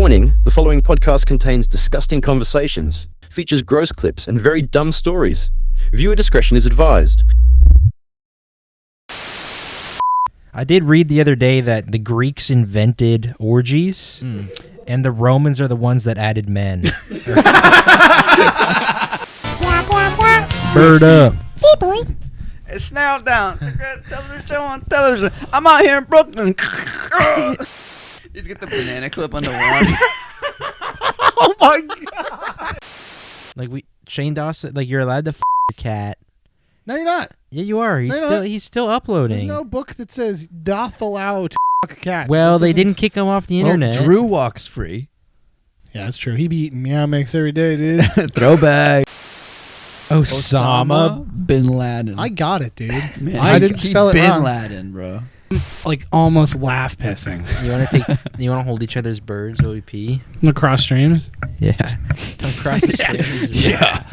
Warning, the following podcast contains disgusting conversations, features gross clips, and very dumb stories. Viewer discretion is advised. I did read the other day that the Greeks invented orgies, and the Romans are the ones that added men. Bird up. It's Schnell down. It's a great television show on television. I'm out here in Brooklyn. Just get the banana clip on the wall. Oh my god! Like Shane Dawson, like you're allowed to f your cat. No, you're not. Yeah, you are. He's still uploading. There's no book that says doth allow to fuck a cat. Well, they didn't kick him off the internet. Drew walks free. Yeah, that's true. He be eating meow mix every day, dude. Throwback. Osama. Bin Laden. I got it, dude. Man, I didn't spell it Bin wrong. Laden, bro. Like almost laugh pissing. You want to You want to hold each other's birds while we pee? Across streams. Yeah. Come cross the streams. Yeah.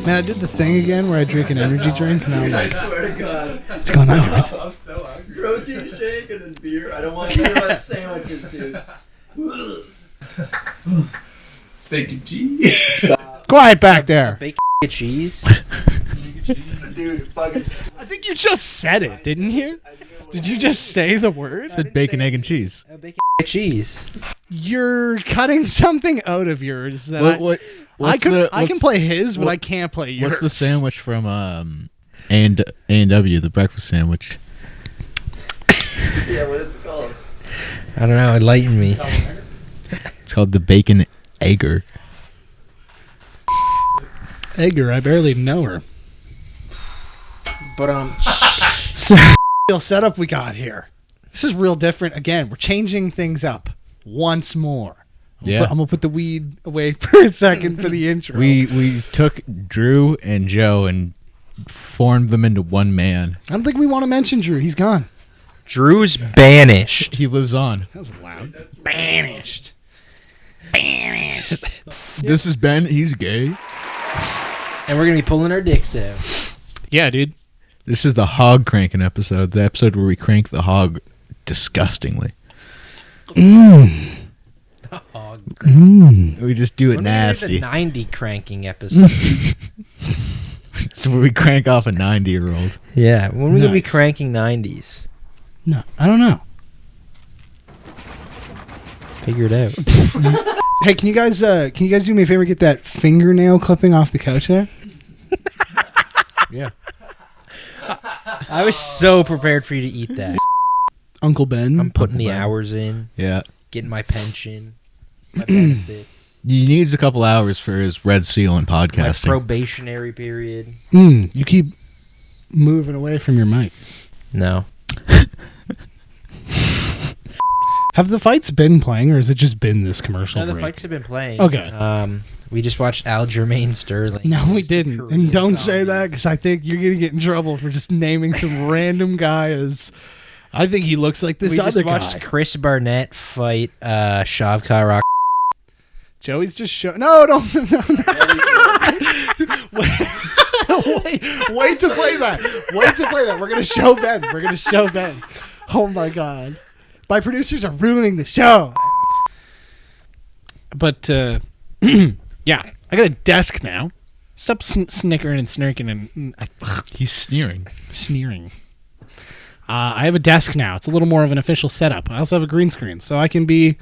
Man, I did the thing again where I drink an energy drink and I was like, I swear to God. what's going on here? I'm so hungry. Protein shake and then beer. I don't want to hear about sandwiches, dude. Steak and cheese. Quiet back there. Bacon cheese. Dude, fucking. I think you just said it, didn't you? Did you just say the word? Said bacon, egg, and cheese. Bacon cheese. You're cutting something out of yours that I can play his, but I can't play yours. What's the sandwich from A&W, the breakfast sandwich? Yeah, what is it called? I don't know. Enlighten me. It's called the bacon egger. Edgar, I barely know her. But So, real setup we got here. This is real different. Again, we're changing things up once more. I'm gonna put the weed away for a second for the intro. We took Drew and Joe and formed them into one man. I don't think we want to mention Drew. He's gone. Drew's banished. He lives on. That was loud. Banished. This is Ben. He's gay. And we're going to be pulling our dicks out. Yeah, dude. This is the hog cranking episode. The episode where we crank the hog disgustingly. We just do it nasty. The 90 cranking episode. So where we crank off a 90-year-old. Yeah. When are we going to be Nice. cranking 90s? No, I don't know. Figure it out. Hey, can you guys do me a favor? Get that fingernail clipping off the couch there. Yeah. I was so prepared for you to eat that. Uncle Ben. I'm putting the hours in, Yeah. getting my pension, my benefits, He needs a couple hours for his Red Seal and my podcasting. probationary period. You keep moving away from your mic. No. Have the fights been playing, or has it just been this commercial No, the break? fights have been playing. Okay. We just watched Aljamain Sterling. No, we against the didn't. Korean And don't say zombie. that, because I think you're going to get in trouble for just naming some random guy as... I think he looks like this We other just guy. watched Chris Barnett fight Shavkat Rock. Joey's just No, don't... wait to play that. Wait to play that. We're going to show Ben. Oh, my God. My producers are ruining the show. But, yeah. I got a desk now. Stop snickering and snirking and He's sneering. sneering. I have a desk now. It's a little more of an official setup. I also have a green screen, so I can be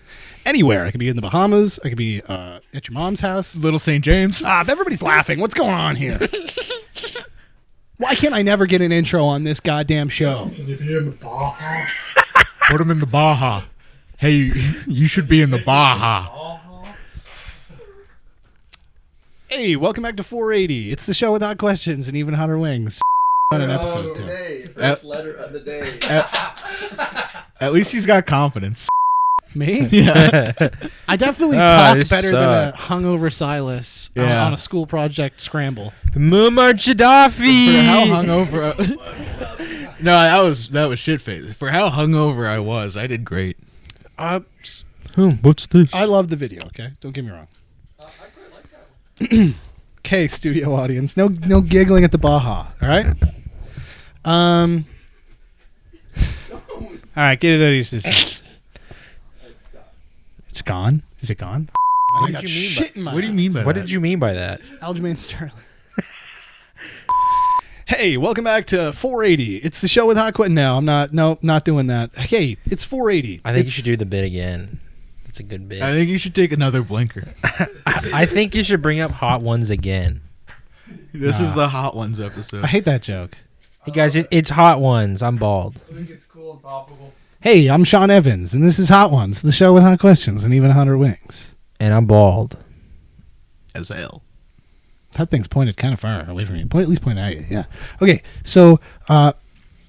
anywhere. I can be in the Bahamas. I can be at your mom's house. Little St. James. Everybody's laughing. What's going on here? Why can't I never get an intro on this goddamn show? Put him in the Baja. Hey, you should be in the Baja. Hey, welcome back to 4eighty. It's the show with hot questions and even hotter wings. on an episode too. Day. First letter of the day. At least he's got confidence. Me? Yeah. I definitely talk this better than a sucks. hungover Silas Yeah. on a school project scramble. Muammar Gaddafi. For how hungover. No, that was shit face. For how hungover I was, I did great. What's this? I love the video. Okay, don't get me wrong. I quite like that one. Okay, studio audience, no giggling at the Baja. All right. All right, get it out of your system. It's gone. Is it gone? What I did got you mean shit in my What do you mean by What that? did you mean by that? Aljamain Sterling. Hey, welcome back to 4eighty. It's the show with Hot Quentin. No, I'm not. No, not doing that. Hey, it's 4eighty. I think you should do the bit again. That's a good bit. I think you should take another blinker. I think you should bring up Hot Ones again. This is the Hot Ones episode. I hate that joke. Hey guys, it's Hot Ones. I'm bald. I think it's cool and topical. Hey, I'm Sean Evans, and this is Hot Ones, the show with hot questions and even 100 wings. And I'm bald. As hell. That thing's pointed kind of far away from you. At least point at you. Yeah. Okay. So,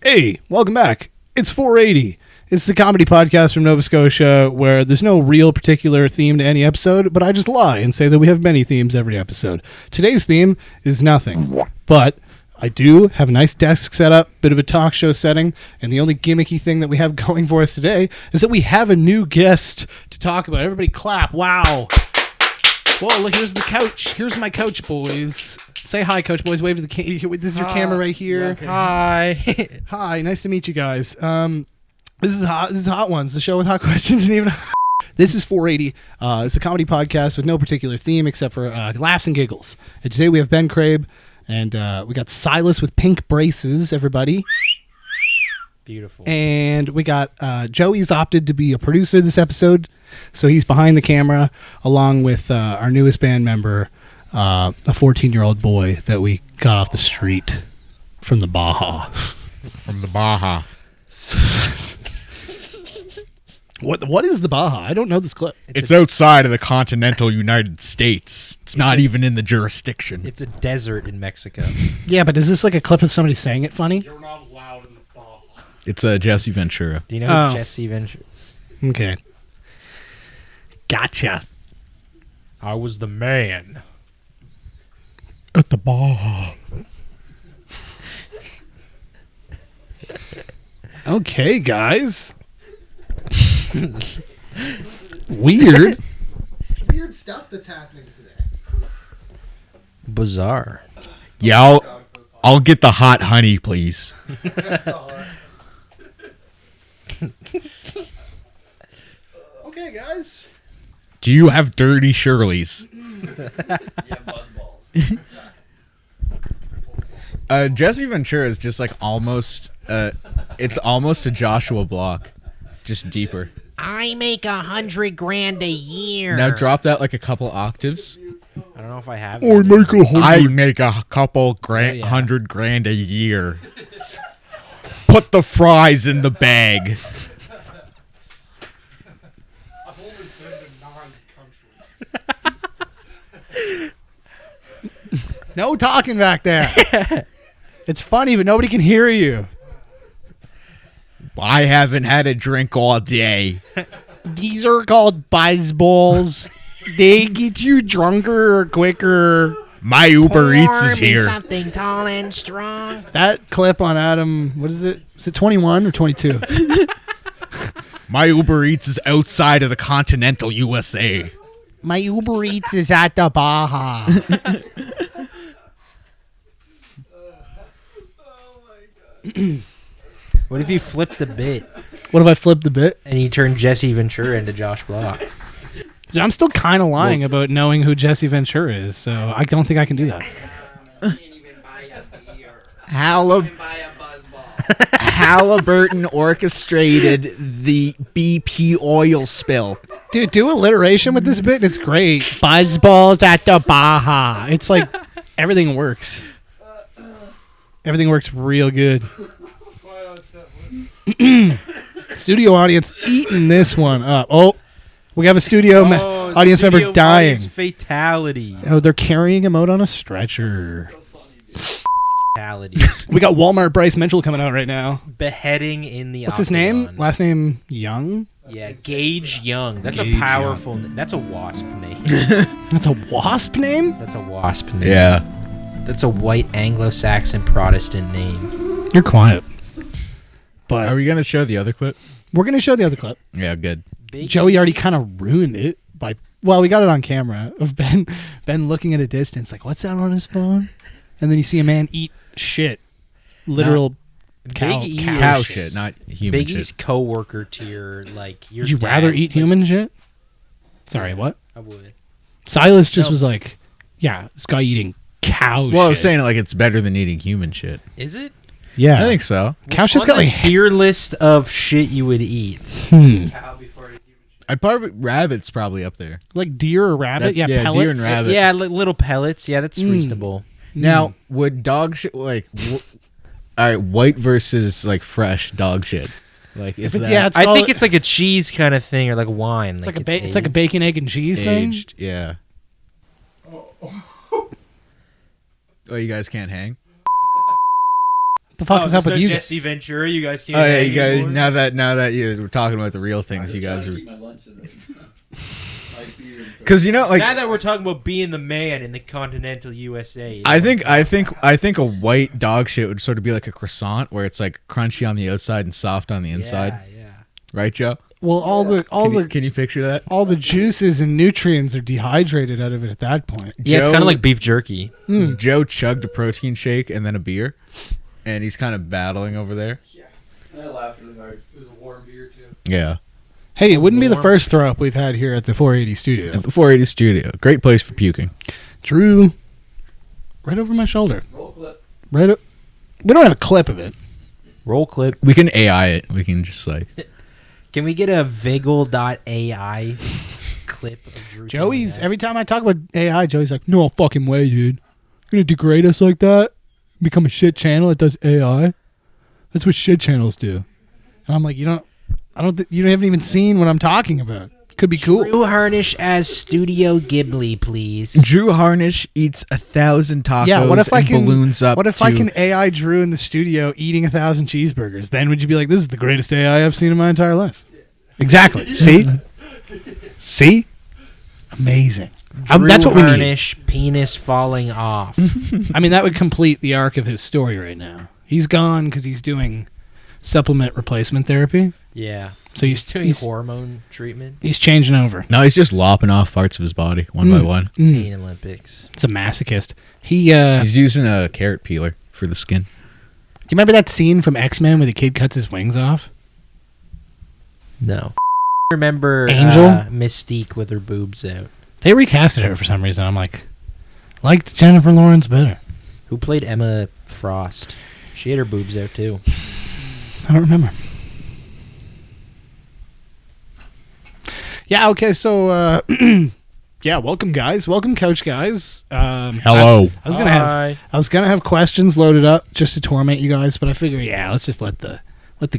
hey, welcome back. It's 4eighty. It's the comedy podcast from Nova Scotia where there's no real particular theme to any episode, but I just lie and say that we have many themes every episode. Today's theme is nothing, but I do have a nice desk set up, bit of a talk show setting, and the only gimmicky thing that we have going for us today is that we have a new guest to talk about. Everybody clap. Wow. Whoa, look, here's the couch. Here's my couch, boys. Say hi, Coach Boys. Wave to the this is your camera right here. Hi. Hi, nice to meet you guys. This is Hot Ones, the show with hot questions and even This is 4eighty. It's a comedy podcast with no particular theme except for laughs and giggles. And today we have Ben Crabe and we got Silas with pink braces, everybody. Beautiful. And we got Joey's opted to be a producer this episode, so he's behind the camera along with our newest band member, a 14-year-old boy that we got off the street from the Baja. From the Baja. What is the Baja? I don't know this clip. It's outside of the continental United States. It's not even in the jurisdiction. It's a desert in Mexico. Yeah, but is this like a clip of somebody saying it funny? You're not allowed in the Baja. It's Jesse Ventura. Do you know Oh. who Jesse Ventura? Okay. Gotcha. I was the man. At the Baja. Okay, guys. Weird stuff that's happening today. Bizarre. Yeah, I'll get the hot honey, please. Okay, guys. Do you have dirty Shirleys? Jesse Ventura is just like almost it's almost a Joshua Block, just deeper. I make $100,000 a year. Now drop that like a couple octaves. I don't know if I have. Or it. make I make a couple grand, yeah. $100,000 a year. Put the fries in the bag. I've only been to 9 countries. No talking back there. It's funny, but nobody can hear you. I haven't had a drink all day. These are called buzz balls. They get you drunker or quicker. My Uber Eats is here. Something tall and strong. That clip on Adam, what is it? Is it 21 or 22? My Uber Eats is outside of the continental USA. My Uber Eats is at the Baja. What if you flip the bit What if I flipped the bit? and you turn Jesse Ventura into Josh Block? Dude, I'm still kind of lying about knowing who Jesse Ventura is, so I don't think I can do that. Halliburton orchestrated the BP oil spill. Dude, do alliteration with this bit, and it's great. Buzzballs at the Baja. It's like everything works. Everything works real good. Studio audience eating this one up. Oh, we have a studio audience member dying. Fatality. Oh, they're carrying him out on a stretcher. brutality. We got Walmart Bryce Mitchell coming out right now. Beheading in the What's his name? octagon. Last name Young? Yeah, Gage Young. That's Gage a powerful. That's a wasp name. That's a wasp name? That's a wasp name. Yeah. That's a white Anglo-Saxon Protestant name. You're quiet. But Are we gonna show the other clip? we're going to show the other clip. Yeah, good. Big Joey already kind of ruined it by, well, we got it on camera of Ben looking at a distance like, what's that on his phone? And then you see a man eat shit. Literal cow, Big E cow is- Cow shit. shit, not human Biggie's shit. co-worker tier. Like, your Would you dad, rather eat like- human shit? Sorry, what? I would. Silas just No. was like, yeah, this guy eating cow shit. Well, I was saying like it's better than eating human shit. Is it? yeah. I think so. cow shit's On got the like tier list of shit you would eat. I'd probably rabbit's probably up there. like deer or rabbit. That- yeah, yeah, pellets. deer and rabbit. Yeah, little pellets. Yeah, that's reasonable. Now, would dog shit like? All right, white versus like fresh dog shit. Like is If it- that yeah, it's I called- think it's like a cheese kind of thing, or like wine. It's like a bacon, egg, and cheese aged? thing. Yeah. Oh, you guys can't hang. What the fuck is up with you? Jesse Ventura, you guys can't. Oh yeah, you guys. Now that we're talking about the real things, you guys are. Because you know, like now that we're talking about being the man in the continental USA, I think a white dog shit would sort of be like a croissant, where it's like crunchy on the outside and soft on the inside, Yeah. right, Joe? Well, Can you picture that? all the juices and nutrients are dehydrated out of it at that point. Yeah, it's Joe- kind of like beef jerky. Joe chugged a protein shake and then a beer, and he's kind of battling over there. I laughed really hard. It was a warm beer too. Yeah, Hey, it wouldn't be the Warm. first throw up we've had here at the 480 studio. at the 480 studio, great place for puking. Drew, right over my shoulder. Roll clip. We don't have a clip of it. Roll clip. We can AI it. We can just like. Can we get a Viggle.ai clip of Drew? Joey's doing that? every time I talk about AI, Joey's like, "No fucking way, dude! You're gonna degrade us like that? Become a shit channel that does AI? That's what shit channels do." And I'm like, you haven't even seen what I'm talking about. Could be cool. Drew Harnish as Studio Ghibli, please. Drew Harnish eats 1,000 tacos Yeah, what if I and can balloons up. What if to, I can AI Drew in the studio eating 1,000 cheeseburgers? Then would you be like, "This is the greatest AI I've seen in my entire life"? Exactly. See, amazing. Drew That's what we need. Harnish, penis falling off. I mean, that would complete the arc of his story right now. He's gone because he's doing supplement replacement therapy. Yeah. So He's doing hormone treatment. he's changing over. No, he's just lopping off parts of his body one by one. Pain Olympics. It's a masochist. He He's using a carrot peeler for the skin. do you remember that scene from X-Men where the kid cuts his wings off? No. Remember Angel? Mystique with her boobs out. They recasted her for some reason. I'm like, liked Jennifer Lawrence better. Who played Emma Frost? She had her boobs out too. I don't remember. Yeah, okay, so yeah, welcome guys. Welcome couch guys. Hello. I was gonna have questions loaded up just to torment you guys, but I figure let's just let the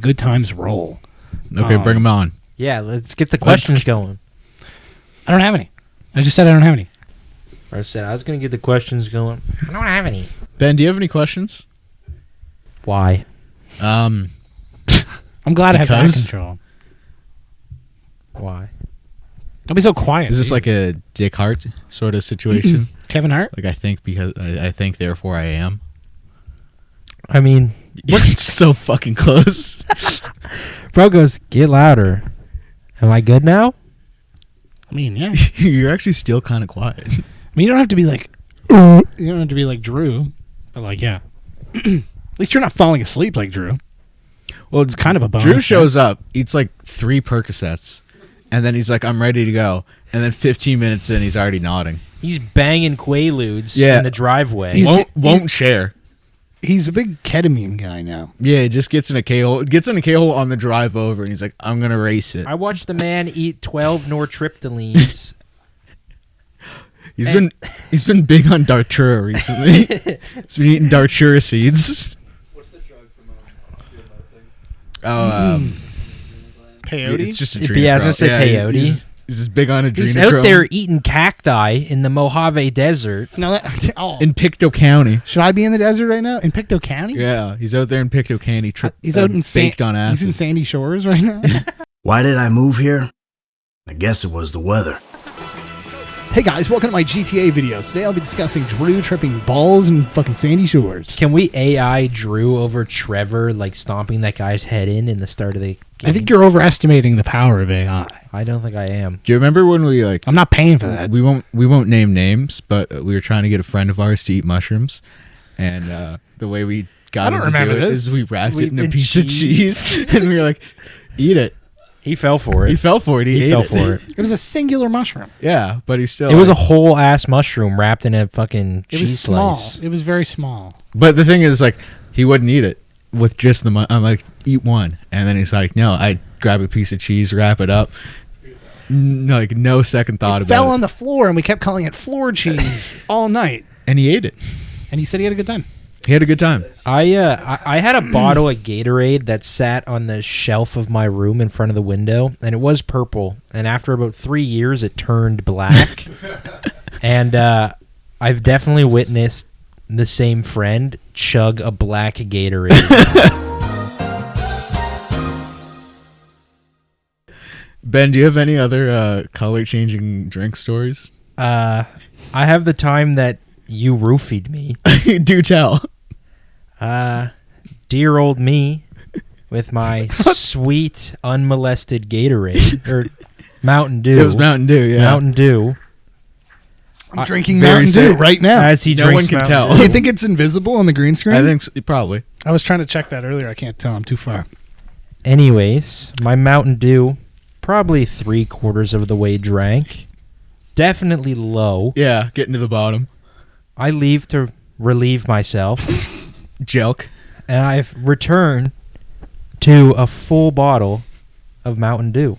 good times roll. Okay, bring him on. Yeah, let's get the questions going. I don't have any. I just said I don't have any. I said I was going to get the questions going. I don't have any. Ben, do you have any questions? Why? I'm glad I have that Because? control. Why? Don't be so quiet. Is this dude. like a Dick Hart sort of situation? Kevin Hart? Like I think because I think therefore I am. I mean, It's so fucking close. bro goes, get louder. Am I good now? I mean, yeah. You're actually still kind of quiet. I mean, you don't have to be like, you don't have to be like Drew, but like, yeah. At least you're not falling asleep like Drew. Well, It's kind of a bonus. Drew shows up, eats like 3 Percocets, and then he's like, "I'm ready to go." And then 15 minutes in, he's already nodding. He's banging Quaaludes Yeah. in the driveway. He's- Won't share. He's a big ketamine guy now. Yeah, he just gets in a K-hole. Gets in a K-hole on the drive over, and he's like, "I'm gonna race it." I watched the man eat 12 nortriptylines. He's been big on Dartura recently. He's been eating Dartura seeds. What's the drug from Oh, Peyote? it's just a Yeah, dream. I was gonna say peyote. he's He's just big on adrenochrome. He's out there eating cacti in the Mojave Desert. No, in Pictou County. should I be in the desert right now? In Pictou County? Yeah, he's out there in Pictou County. He's out in baked on acid. He's in Sandy Shores right now. Why did I move here? I guess it was the weather. Hey guys, welcome to my GTA video. Today I'll be discussing Drew tripping balls in fucking Sandy Shores. Can we AI Drew over Trevor, like stomping that guy's head in the start of the game? I think you're overestimating the power of AI. I don't think I am. Do you remember when we I'm not paying for that. We won't name names, but we were trying to get a friend of ours to eat mushrooms, and the way we got him to do it is we wrapped it in a piece of cheese, and we were like, "Eat it." He fell for it. He fell for it. He fell for it. It was a singular mushroom. Yeah, but he still. It was a whole ass mushroom wrapped in a fucking It cheese was small. slice. It was very small. But the thing is, like, he wouldn't eat it with just the. I'm like, eat one, and then he's like, no. I grab a piece of cheese, wrap it up. Like no second thought It about fell it. on the floor, and we kept calling it floor cheese all night. And he ate it. And he said he had a good time. He had a good time. I had a bottle of Gatorade that sat on the shelf of my room in front of the window, and it was purple. And after about 3 years, it turned black. And I've definitely witnessed the same friend chug a black Gatorade. Ben, do you have any other color-changing drink stories? I have the time that you roofied me. Do tell. Dear old me with my sweet, unmolested Gatorade. Or Mountain Dew. It was Mountain Dew, yeah. Mountain Dew. I'm drinking very Mountain Dew safe. right now. As he No drinks one can Mountain tell. Dew. Do you think it's invisible on the green screen? I think probably. I was trying to check that earlier. I can't tell. I'm too far. Anyways, my Mountain Dew, probably 3/4 of the way drank. Definitely low. Yeah, getting to the bottom. I leave to relieve myself, Jelk. and I've returned to a full bottle of Mountain Dew.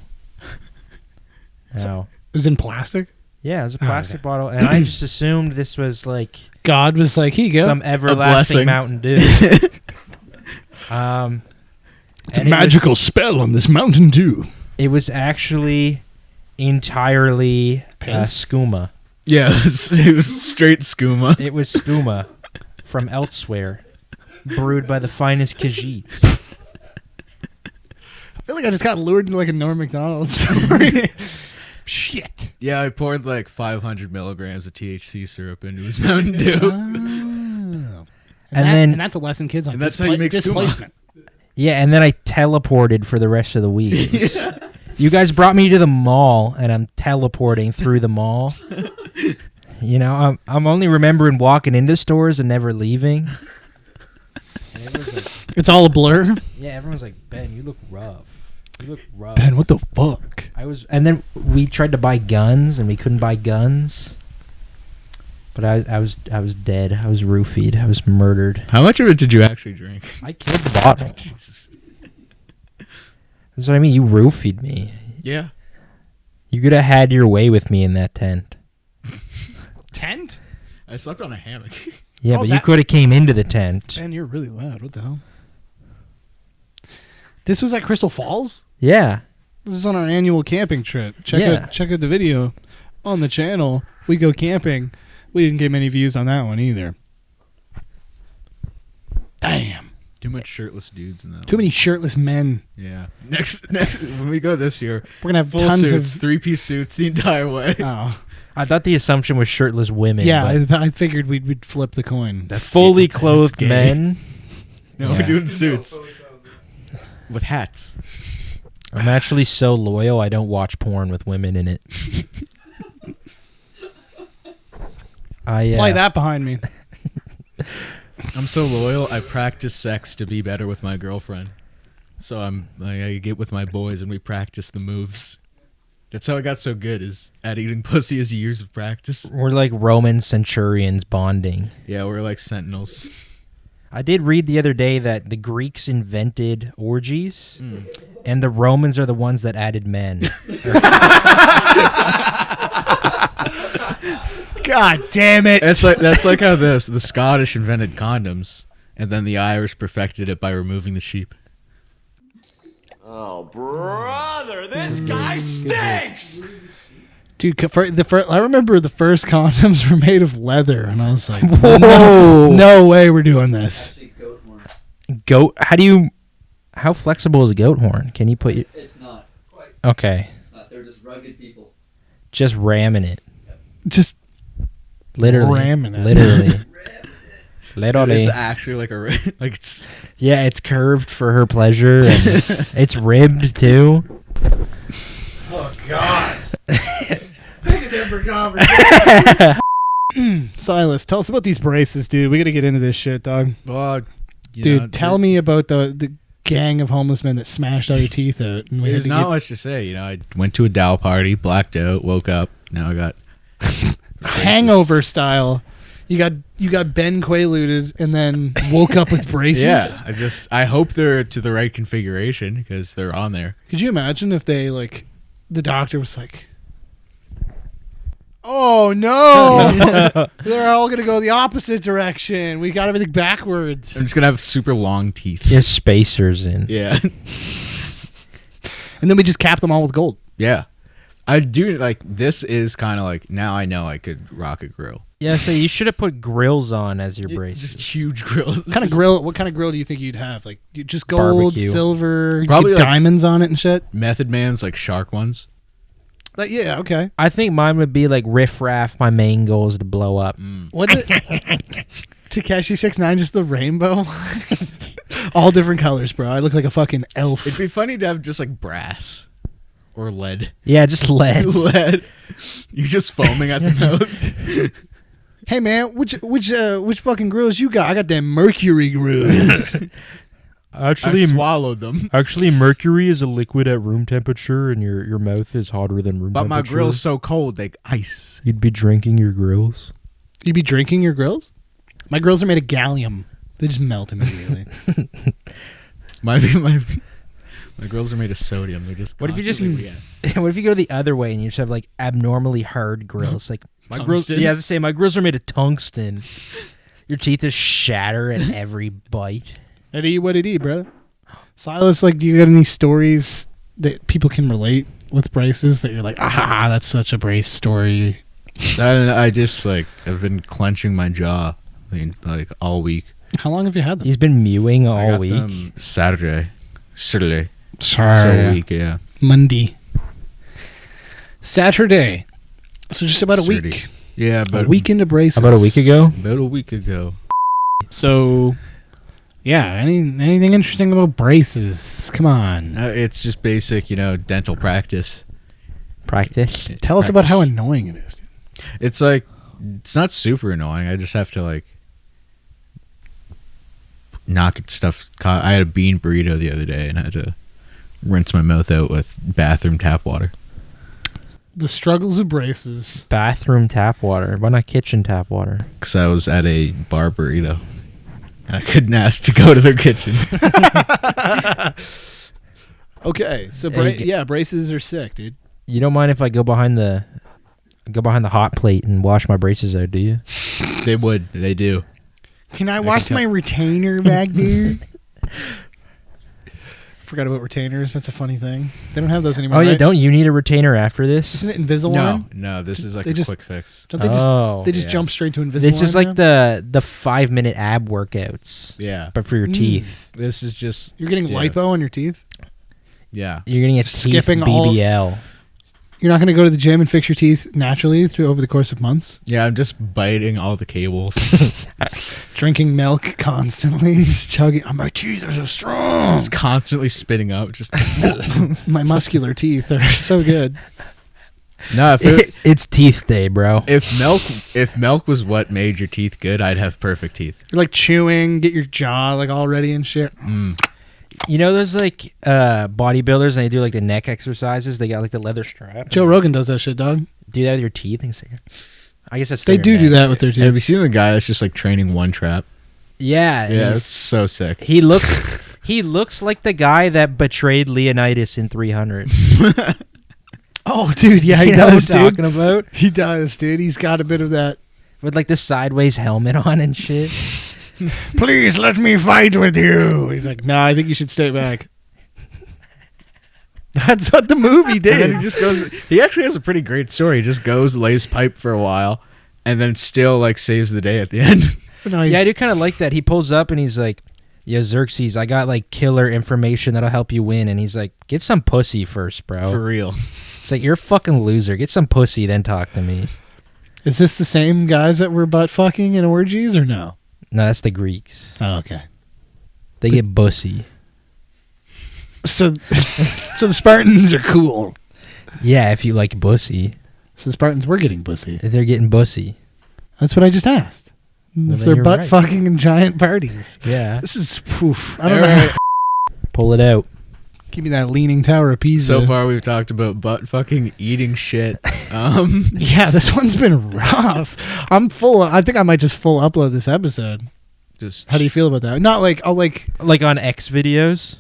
Now, It was in plastic. yeah, it was a Oh, plastic okay. bottle, and I just assumed this was like God was like, here you go. some blessing. everlasting Mountain Dew. It's a and magical spell on this Mountain Dew. It was actually entirely Piss? skooma. Yeah, it was straight skooma. It was skooma from elsewhere, brewed by the finest Khajiits. I feel like I just got lured into like a Norm Macdonald's story. Shit. Yeah, I poured like 500 milligrams of THC syrup into his Mountain Dew. And that's a lesson, kids, on And that's how you make skooma. displacement. Yeah, and then I teleported for the rest of the week. You guys brought me to the mall, and I'm teleporting through the mall. You know, I'm only remembering walking into stores and never leaving. And it was like, It's all a blur. yeah, everyone's like, Ben, you look rough. You look rough. Ben, what the fuck? And then we tried to buy guns, and we couldn't buy guns. But I was dead. I was roofied. I was murdered. How much of it did you actually drink? I killed the bottle. Jesus. That's what I mean. You roofied me. Yeah. You could have had your way with me in that tent. Tent? I slept on a hammock. Yeah, Oh, but you that- could have came into the tent. Ben, you're really loud. What the hell? This was at Crystal Falls? Yeah. This is on our annual camping trip. Check out the video on the channel. We go camping. We didn't get many views on that one either. Damn. Too much shirtless dudes in that. Too many shirtless men. Yeah. Next, when we go this year, We're gonna have full tons suits, of. 3-piece suits the entire way. Oh, I thought the assumption was shirtless women. yeah. but I figured we'd flip the coin. fully clothed gay. men. No, Yeah. we're doing suits with hats. I'm actually so loyal, I don't watch porn with women in it. Play that behind me. I'm so loyal. I practice sex to be better with my girlfriend. So I get with my boys and we practice the moves. That's how I got so good, is at eating pussy is years of practice. We're like Roman centurions bonding. Yeah, we're like sentinels. I did read the other day that the Greeks invented orgies, and the Romans are the ones that added men. God damn it. That's like how the Scottish invented condoms, and then the Irish perfected it by removing the sheep. Oh, brother, this guy stinks! Dude, I remember the first condoms were made of leather, and I was like, Whoa. no way we're doing this. Actually, goat horn. Goat? How flexible is a goat horn? Can you put your... It's not quite. Okay. It's not. They're just rugged people. Just ramming it. Just Literally. ramming it. Literally. Literally. It's actually like like it's. Yeah, it's curved for her pleasure, and it's ribbed, too. Oh, God. Pick a different conversation. Silas, tell us about these braces, dude. We got to get into this shit, dog. Well, Dude, tell me about the gang of homeless men that smashed all your teeth out. And we had There's to not get- much to say. You know, I went to a Dow party, blacked out, woke up. Now I got hangover style. You got Ben Quaaludes and then woke up with braces. Yeah, I hope they're to the right configuration because they're on there. Could you imagine if they the doctor was like, "Oh no, they're all gonna go the opposite direction. We got everything backwards." I'm just gonna have super long teeth. There's spacers in. Yeah, And then we just cap them all with gold. yeah. I do like this. Is kind of like now I know I could rock a grill. Yeah, so you should have put grills on as your braces. Just huge grills. What kind of grill? What kind of grill do you think you'd have? Like just gold, Barbecue. silver, you Probably get like- diamonds on it and shit. Method Man's like shark ones. Like yeah, okay. I think mine would be like Riff Raff. My main goal is to blow up. What's it? Takeshi 6ix9ine, just the rainbow. All different colors, bro. I look like a fucking elf. It'd be funny to have just like brass or lead. Yeah, just lead. Lead. You're just foaming at the mouth. Hey man, which fucking grills you got? I got them mercury grills. I swallowed them. Actually, mercury is a liquid at room temperature, and your mouth is hotter than room But my temperature. grill's so cold, like ice. You'd be drinking your grills. You be drinking your grills? My grills are made of gallium. They just melt immediately. My grills are made of sodium. They're just. What if you just? constantly react. What if you go the other way and you just have like abnormally hard grills? Like my grills. Tungsten? Yeah, I was to say my grills are made of tungsten. Your teeth just shatter at every bite. Eddie, what did he, bro? Silas, do you got any stories that people can relate with braces that you're like, ah, that's such a brace story? I just I've been clenching my jaw, all week. How long have you had them? He's been mewing I all got week. them Saturday. So Sorry. week, yeah. Monday. Saturday. So just about a Saturday. week. Yeah, A week into braces. About a week ago. About a week ago. So, yeah, anything interesting about braces? Come on. It's just basic, dental practice. Practice. Tell us about how annoying it is. Dude. It's it's not super annoying. I just have to knock at stuff. I had a bean burrito the other day and I had to rinse my mouth out with bathroom tap water. The struggles of braces. Bathroom tap water. Why not kitchen tap water? Because I was at a bar burrito. And I couldn't ask to go to their kitchen. Okay, so braces are sick, dude. You don't mind if I go behind the hot plate and wash my braces out, do you? They would. They do. Can I wash my retainer back there? Forgot about retainers. That's a funny thing. They don't have those anymore. Oh yeah, right? don't you need a retainer after this? Isn't it Invisalign? No, this is They a just- quick fix. Don't they Oh. they just yeah. jump straight to Invisalign? It's just like now? the 5-minute ab workouts, Yeah. but for your teeth. This is just. You're getting yeah. lipo on your teeth. Yeah. You're getting a Just teeth skipping all- BBL. You're not going to go to the gym and fix your teeth naturally over the course of months. Yeah, I'm just biting all the cables. Drinking milk constantly, just chugging. Oh, my teeth are so strong. It's constantly spitting up. Just My muscular teeth are so good. no. It's teeth day, bro. If milk was what made your teeth good, I'd have perfect teeth. You're chewing, get your jaw all ready and shit. You know, there's bodybuilders and they do the neck exercises. They got the leather strap. Joe Rogan does that shit, dog. Do that with your teeth. I guess that's They their do neck. that with their teeth. Have you seen the guy that's just training one trap? Yeah, and Yeah, he's- it's so sick. he looks like the guy that betrayed Leonidas in 300. Oh, dude, yeah, he You know what I'm does, dude. talking about? He does, dude. He's got a bit of that. With the sideways helmet on and shit. Please let me fight with you. He's like, no, I think you should stay back. That's what the movie And then did. he just goes. He actually has a pretty great story. He just goes, lays pipe for a while, and then still like saves the day at the end. No, Yeah, I do kind of like that. He pulls up and he's like, "Yo, Xerxes, I got like killer information that'll help you win." And he's like, "Get some pussy first, bro." For real. It's like, you're a fucking loser. Get some pussy, then talk to me. Is this the same guys that were butt fucking in orgies or no? No, that's the Greeks. Oh, okay. They get bussy. So, so the Spartans are cool. Yeah, if you like bussy, So the Spartans were getting pussy. if they're getting bussy. That's what I just asked. Well, If then they're you're butt right. fucking in giant parties. Yeah. This is poof. I don't know. Pull it out. Give me that leaning tower of Pisa. So far, we've talked about butt fucking, eating shit. Yeah, this one's been rough. I'm full. I think I might just full upload this episode. Just How do you feel about that? Not like I'll like. Like on X videos.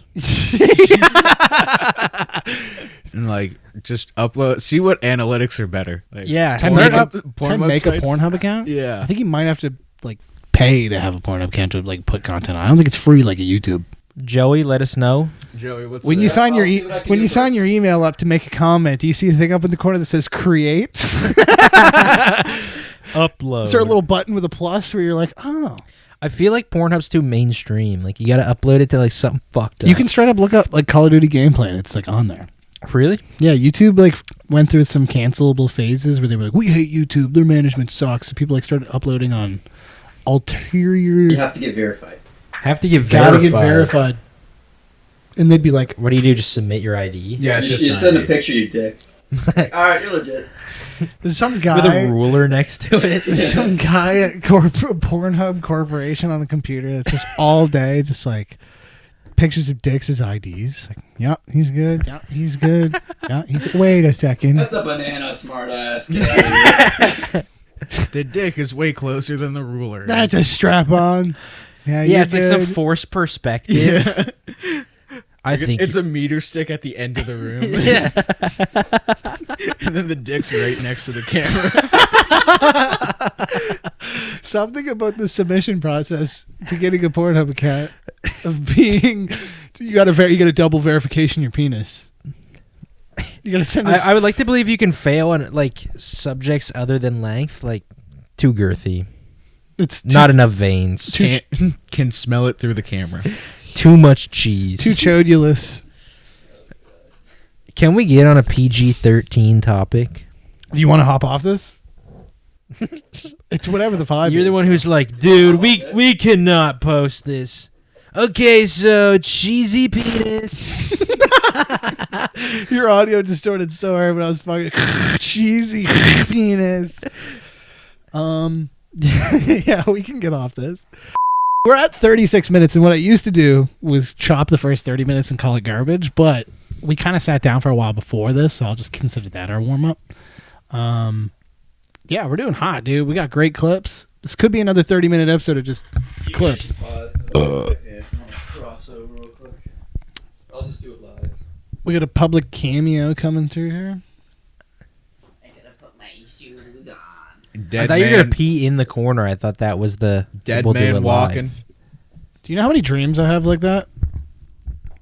and like just upload. See what analytics are better. Like, Yeah, Can start make up. porn make a websites. Pornhub account. Yeah. I think you might have to like pay to have a Pornhub account to like put content on. I don't think it's free like a YouTube. Joey, let us know. Joey, what's When that? you sign your I'll see what I can when do you sign first. your email up to make a comment, do you see a thing up in the corner that says create? Upload. Is there a little button with a plus where you're like, oh, I feel like Pornhub's too mainstream. Like, you got to upload it to like something fucked up. you can straight up look up like Call of Duty gameplay and it's like on there. Really? Yeah, YouTube like went through some cancelable phases where they were like, we hate YouTube, their management sucks. So people like started uploading on ulterior. You have to get verified. Have to get Gotta verified. get verified. And they'd be like, What do? Just submit your ID? Yeah, it's You, just you not send a you. picture, you dick. All right, you're legit. there's some With guy. a ruler next to it. There's some guy at Pornhub Corporation on the computer that's just all day, just like pictures of dicks as IDs. Like, yep, he's good. Yep, he's good. Yeah, he's. Wait a second. That's a banana, smart ass. Get out of here. The dick is way closer than the ruler. That's a is. strap on. Yeah, Yeah, you're it's like some good. forced perspective. Yeah. I think It's a meter stick at the end of the room. yeah. And then the dick's right next to the camera. Something about the submission process to getting a Pornhub account of being you got a double verification your penis. You gotta send us. I would like to believe you can fail on like subjects other than length, like too girthy, It's not enough veins, Can smell it through the camera. too much cheese. too chodulous. Can we get on a PG-13 topic? Do you want to hop off this? It's whatever the vibe. You're is. the one who's like, dude, we cannot post this. Okay, so cheesy penis. Your audio distorted so hard when I was fucking cheesy penis. Yeah, we can get off this. We're at 36 minutes, and what I used to do was chop the first 30 minutes and call it garbage, but we kind of sat down for a while before this, so I'll just consider that our warm-up. Yeah, we're doing hot, dude. We got great clips. This could be another 30-minute episode of just clips. Crossover real quick. I'll just do it live. We got a public cameo coming through here. I gotta put my shoes on. I Dead thought you were man, gonna pee in the corner. I thought that was the dead we'll do man it walking. live. Do you know how many dreams I have like that?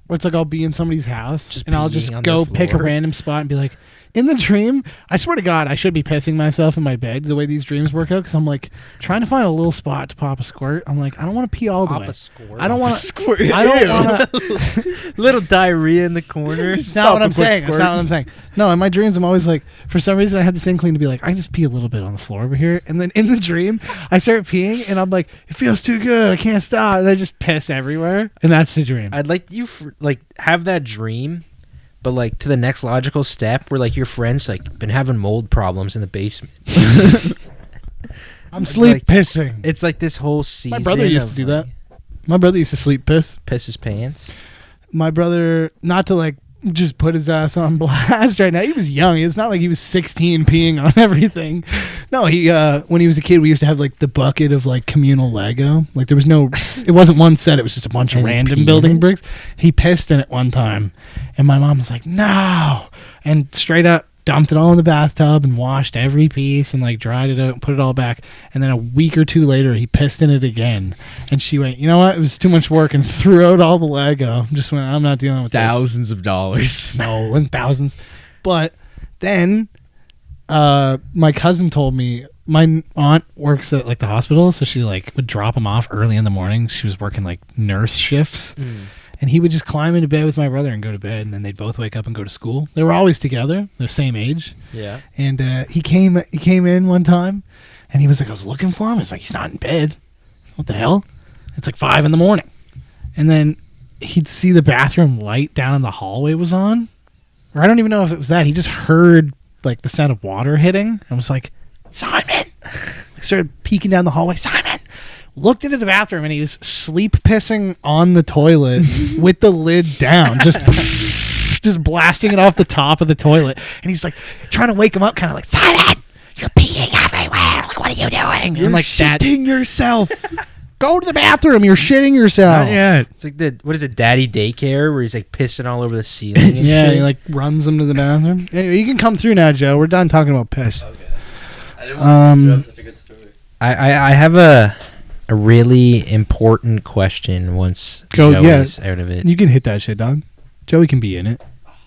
Where it's like I'll be in somebody's house Just and I'll peeing just on go the pick a floor. random spot and be like, in the dream, I swear to God, I should be pissing myself in my bed the way these dreams work out because I'm like trying to find a little spot to pop a squirt. I'm like, I don't want to pee all the Pop way. a squirt. I don't want to. Squirt. I don't Ew. want to. Little diarrhea in the corner. It's not what I'm saying. It's not what I'm saying. No, in my dreams, I'm always like, for some reason, I had this inkling to be like, I just pee a little bit on the floor over here. And then in the dream, I start peeing and I'm like, it feels too good. I can't stop. And I just piss everywhere. And that's the dream. I'd like you like have that dream, but like to the next logical step where like your friends like been having mold problems in the basement. I'm sleep like- pissing. It's like this whole season. My brother used to of, do like, that. My brother used to sleep piss. Piss his pants. My brother, not to like just put his ass on blast right now. He was young. It's not like he was 16 peeing on everything. No, he when he was a kid, we used to have like the bucket of like communal Lego. Like there was no, it wasn't one set. It was just a bunch of And he random peed in building it? bricks. He pissed in it one time, and my mom was like, "No!" And straight up, dumped it all in the bathtub and washed every piece and like dried it out and put it all back. And then a week or two later, he pissed in it again. And she went, you know what? It was too much work, and threw out all the Lego. Just went, I'm not dealing with Thousands of dollars. this. No, it wasn't thousands. But then my cousin told me, my aunt works at like the hospital, so she like would drop him off early in the morning. She was working like nurse shifts. And he would just climb into bed with my brother and go to bed, and then they'd both wake up and go to school. They were always together, the same age. Yeah. And he came in one time, and he was like, I was looking for him. It's like, he's not in bed. What the hell? It's like 5 a.m. And then he'd see the bathroom light down in the hallway was on. Or I don't even know if it was that. He just heard like the sound of water hitting and was like, Simon. Like, started peeking down the hallway. Simon. Looked into the bathroom, and he was sleep pissing on the toilet with the lid down, just blasting it off the top of the toilet. And he's like trying to wake him up, kind of like, Simon, you're peeing everywhere. Like, what are you doing? You're like, shitting yourself. Go to the bathroom. You're shitting yourself. Not yet. It's like what is it, Daddy Daycare, where he's like pissing all over the ceiling and Yeah, shit? he like runs him to the bathroom. Anyway, you can come through now, Joe. We're done talking about piss. Okay. I didn't want to interrupt such a good story. I have a really important question once Go, Joey's out of it. You can hit that shit, dog. Joey can be in it.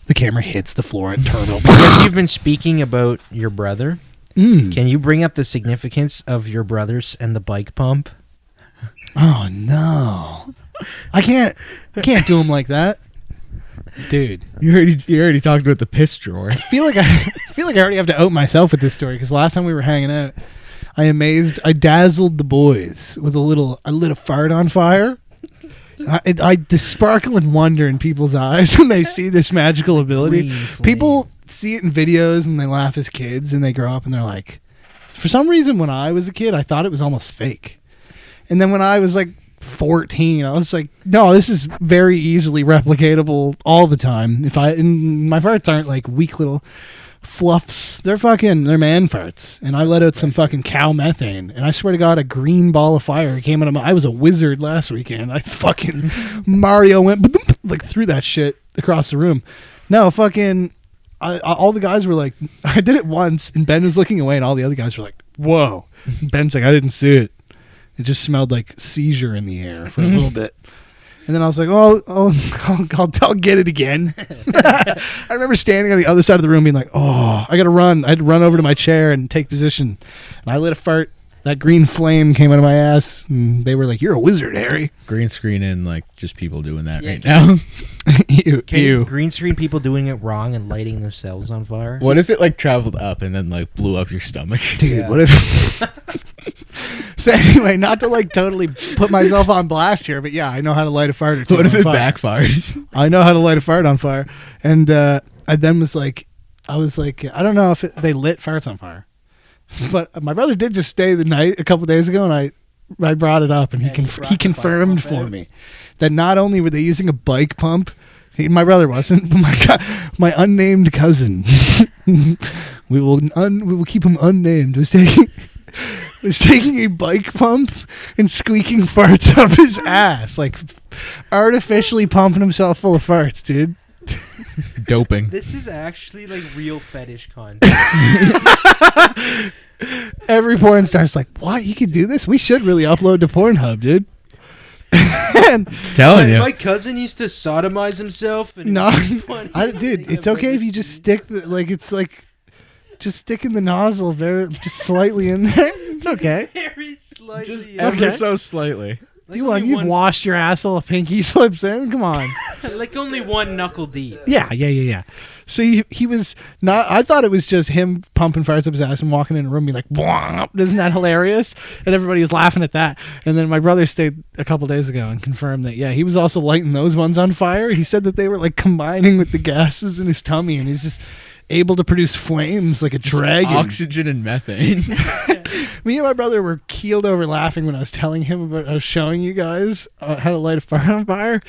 The camera hits the floor at turtle. Because you've been speaking about your brother, Mm. can you bring up the significance of your brothers and the bike pump? Oh no, I can't do him like that, dude. You already talked about the piss drawer. I feel like I already have to out myself with this story, because last time we were hanging out, I dazzled the boys with I lit a fart on fire. The sparkle and wonder in people's eyes when they see this magical ability. Green flame. People see it in videos and they laugh as kids, and they grow up and they're like, for some reason when I was a kid, I thought it was almost fake. And then when I was like 14, I was like, no, this is very easily replicatable all the time. And my farts aren't like weak little fluffs. They're man farts. And I let out some fucking cow methane, and I swear to God, a green ball of fire came out of I was a wizard last weekend. I fucking Mario went like through that shit across the room. No, fucking all the guys were like, I did it once, and Ben was looking away, and all the other guys were like, whoa. And Ben's like, I didn't see it. It just smelled like seizure in the air for a little bit. And then I was like, I'll get it again. I remember standing on the other side of the room being like, I got to run. I had to run over to my chair and take position. And I lit a fart. That green flame came out of my ass. And they were like, you're a wizard, Harry. Green screen and like just people doing that right now. Ew. Green screen people doing it wrong and lighting themselves on fire. What if it like traveled up and then like blew up your stomach? Dude, Yeah. what if... So anyway, not to like totally put myself on blast here, but yeah, I know how to light a fart or two What if on it fire. backfired? I know how to light a fart on fire. And I then was like, I don't know if they lit farts on fire. But my brother did just stay the night a couple days ago, and I brought it up, and he confirmed for me that not only were they using a bike pump, my brother wasn't, but my unnamed cousin, we will keep him unnamed, was taking a bike pump and squeaking farts up his ass, like artificially pumping himself full of farts, dude. Doping. This is actually like real fetish content. Every porn star's like, what? You could do this? We should really upload to Pornhub, dude. And Telling you. My cousin used to sodomize himself. And no, it was funny. dude, it's okay if you just stick just sticking the nozzle just slightly in there. It's okay. Very slightly. Just in. ever so slightly. Like You've only one- washed your asshole a pinky slips in. Come on. like only one knuckle deep. Yeah. So he was not. I thought it was just him pumping farts up his ass and walking in a room, being like, "Womp." Isn't that hilarious? And everybody was laughing at that. And then my brother stayed a couple days ago and confirmed that he was also lighting those ones on fire. He said that they were like combining with the gases in his tummy, and he's just able to produce flames like a dragon. Oxygen and methane. Me and my brother were keeled over laughing when I was telling him about. I was showing you guys how to light a fire on fire.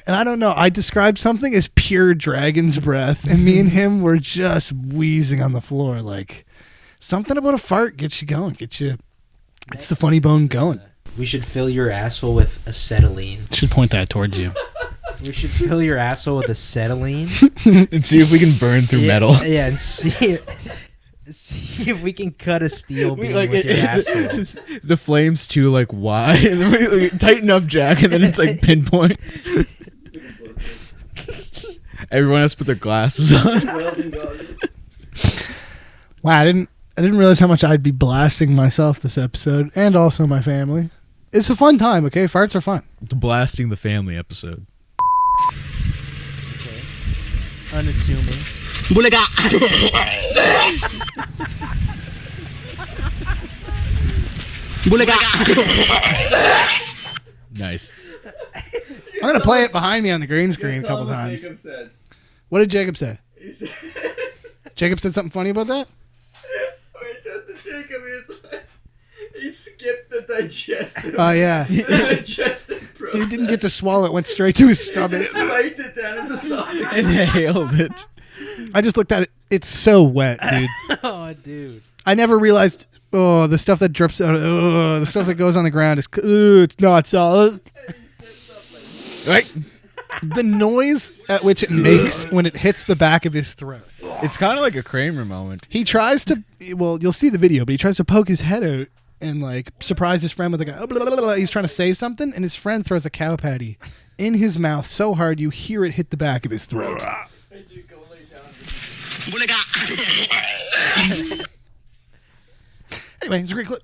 And I don't know, I described something as pure dragon's breath, and me and him were just wheezing on the floor. Like, something about a fart gets you going, it's the funny bone going. We should fill your asshole with acetylene. Should point that towards you. We should fill your asshole with acetylene. And see if we can burn through metal. Yeah, and see if we can cut a steel beam with your asshole. The flame's too like wide, and then we tighten up Jack, and then it's like pinpoint. Everyone has to put their glasses on. Wow, I didn't realize how much I'd be blasting myself this episode, and also my family. It's a fun time, okay? Farts are fun. The blasting the family episode. Okay. Unassuming. Nice. I'm going to play it behind me on the green screen a couple times. Jacob said. What did Jacob say? He said, Jacob said something funny about that? wait, just the Jacob is like, he skipped the digestive. Oh, yeah. the digestive process. Dude didn't get to swallow it. Went straight to his stomach. Just wiped it down his esophagus. Inhaled it. I just looked at it. It's so wet, dude. Oh, dude. I never realized, the stuff that drips out, the stuff that goes on the ground is, it's not solid. Right. The noise at which it makes when it hits the back of his throat. It's kind of like a Kramer moment. He tries to, you'll see the video, but he tries to poke his head out and like surprise his friend with like he's trying to say something, and his friend throws a cow patty in his mouth so hard you hear it hit the back of his throat. Anyway, it's a great clip.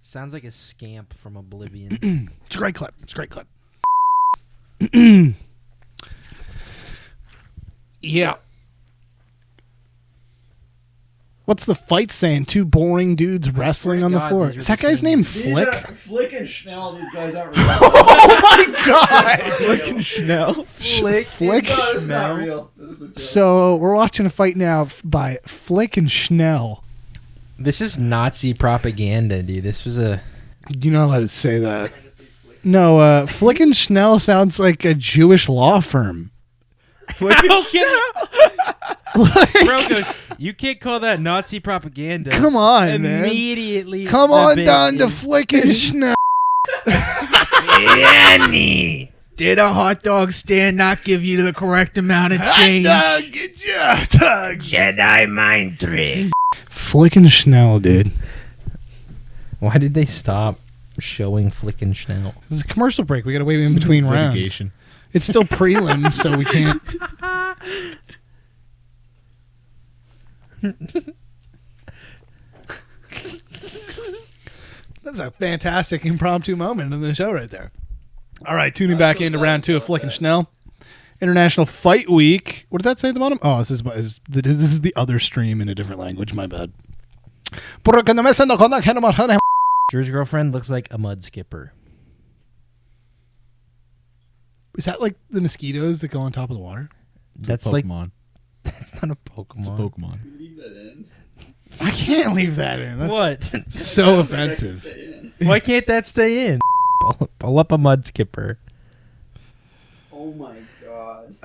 Sounds like a scamp from Oblivion. It's a great clip. It's a great clip. Yeah. What's the fight saying? Two boring dudes wrestling on the God, floor. these are Is that the guy's same. name These Flick? are Flick and Schnell. These guys aren't Oh my god! Flick and Schnell. Flick. No, this is not real. This is a joke. So we're watching a fight now by Flick and Schnell. This is Nazi propaganda, dude. This was a... You're not allowed to say that. No, Flick and Schnell sounds like a Jewish law firm. Bro goes, you can't call that Nazi propaganda. Come on, man. Immediately. Come the on big down to in- Flick and Schnell. Did a hot dog stand not give you the correct amount of change? Jedi mind trick. Flick and Schnell, dude. Why did they stop showing Flick and Schnell? This is a commercial break. We got to wait in between rounds. Litigation. It's still prelim, so we can't. That was a fantastic impromptu moment in the show right there. All right, tuning back into round two of Flick and Schnell. International Fight Week. What does that say at the bottom? Oh, this is the other stream in a different language. My bad. Drew's girlfriend looks like a mud skipper. Is that like the mosquitoes that go on top of the water? That's Pokemon. like... That's not a Pokemon. It's a Pokemon. Leave that in. I can't leave that in. That's What? so offensive. Stay in. Why can't that stay in? Pull up a mud skipper. Oh my god.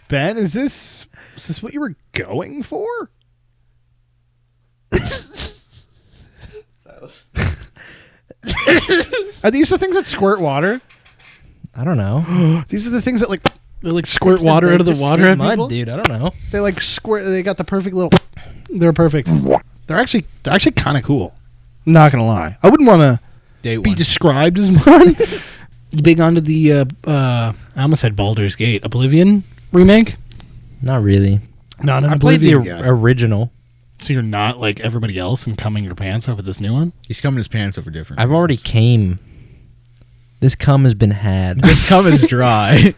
Ben, is this what you were going for? Silas. Are these the things that squirt water? I don't know. These are the things that they squirt water out of the Just water skip at mud, people? dude. I don't know. They like squirt. They got the perfect little. They're perfect. They're actually kind of cool. I'm not gonna lie. I wouldn't want to Day be one. described as one. You big onto the I almost said Baldur's Gate Oblivion remake? Not really. Not an I played the Oblivion guy. original. So you're not like everybody else and coming your pants over this new one? He's coming his pants over different. I've already reasons. came. This cum has been had. This cum is dry.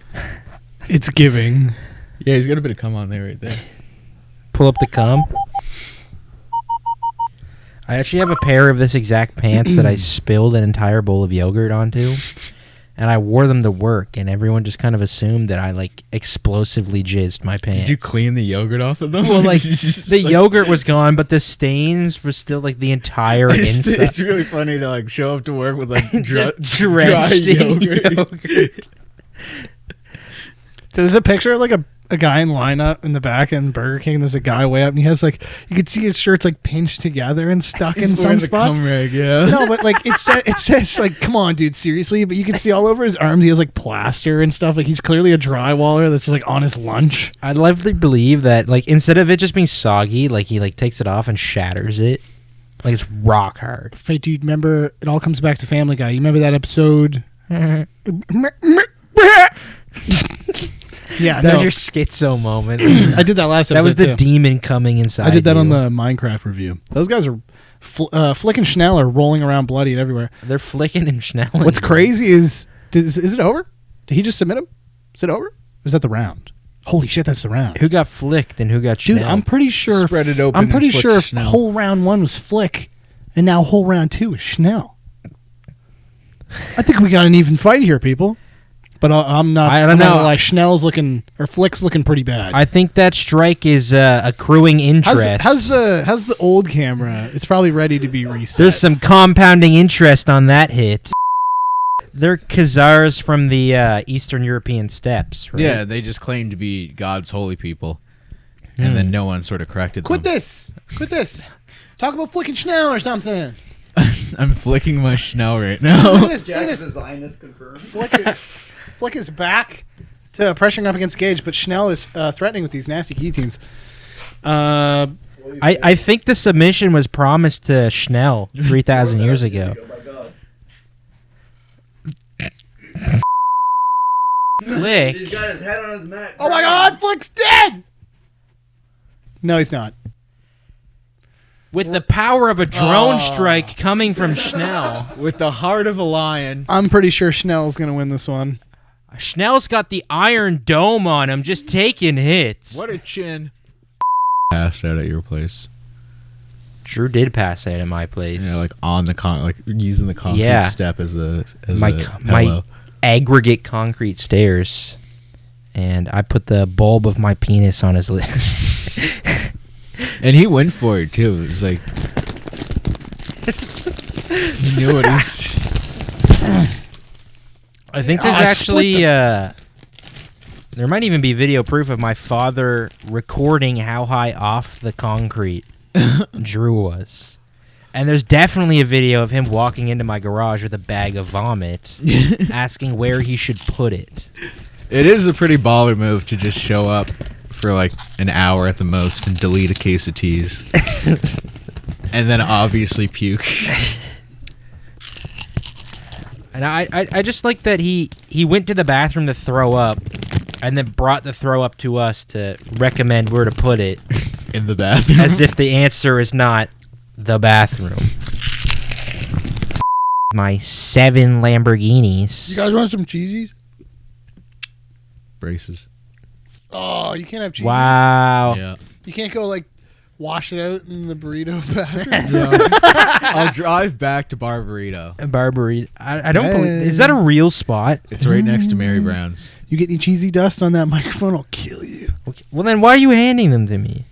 It's giving. Yeah, he's got a bit of cum on there right there. Pull up the cum. I actually have a pair of this exact pants that I spilled an entire bowl of yogurt onto. And I wore them to work, and everyone just kind of assumed that I, like, explosively jizzed my pants. Did you clean the yogurt off of them? Well, like, Just the like- yogurt was gone, but the stains were still, like, the entire It's, inside. it's really funny to like show up to work with like dry Drenched in yogurt. yogurt. So there's a picture of like a guy in lineup in the back in Burger King. There's a guy way up, and he has like you can see his shirt's like pinched together and stuck in some spots. No, but like it says like, come on, dude, seriously. But you can see all over his arms he has like plaster and stuff. Like he's clearly a drywaller that's just like on his lunch. I'd love to believe that like instead of it just being soggy, like he like takes it off and shatters it. Like it's rock hard. Hey, dude, remember it all comes back to Family Guy. You remember that episode? Yeah, that was your schizo moment. I did that last episode. That was the too. demon coming inside. I did that you. on the Minecraft review. Those guys are Flick and Schnell are rolling around bloody and everywhere. They're flicking and Schnelling. What's crazy is it over? Did he just submit him? Is it over? Or is that the round? Holy shit, that's the round. Who got flicked and who got Dude, Schnell? I'm pretty sure. Spread it open. I'm pretty and flick sure Schnell. whole round 1 was Flick, and now whole round 2 is Schnell. I think we got an even fight here, people. But I'm not. I don't know. Like Schnell's looking or Flick's looking pretty bad. I think that strike is accruing interest. How's the old camera? It's probably ready to be reset. There's some compounding interest on that hit. They're Khazars from the Eastern European steppes, right? Yeah, they just claim to be God's holy people, and then no one sort of corrected Quit them. Quit this. Talk about flicking Schnell or something. I'm flicking my Schnell right now. Look at this. Jack is a Zionist confirmed. Flick is back to pressuring up against Gage, but Schnell is threatening with these nasty guillotines. I think the submission was promised to Schnell 3,000 years ago. Flick. He's got his head on his neck. Oh my God, Flick's dead! No, he's not. With the power of a drone strike coming from Schnell. With the heart of a lion. I'm pretty sure Schnell's going to win this one. Schnell's got the iron dome on him, just taking hits. What a chin. Passed out at your place. Drew did pass out at my place. Yeah, like on the like using the concrete step as a my aggregate concrete stairs, and I put the bulb of my penis on his lip. And he went for it too. It was like he knew what he's. I think there's actually there might even be video proof of my father recording how high off the concrete Drew was. And there's definitely a video of him walking into my garage with a bag of vomit, asking where he should put it. It is a pretty baller move to just show up for like an hour at the most and delete a case of teas. And then obviously puke. And I just like that he went to the bathroom to throw up and then brought the throw up to us to recommend where to put it. In the bathroom. As if the answer is not the bathroom. My 7 Lamborghinis. You guys want some cheesies? Braces. Oh, you can't have cheesies. Wow. Yeah. You can't go like wash it out in the burrito bathroom. No. I'll drive back to Barbarito. Barbarito. I don't believe. Is that a real spot? It's right next to Mary Brown's. You get any cheesy dust on that microphone, I'll kill you. Okay. Well, then why are you handing them to me?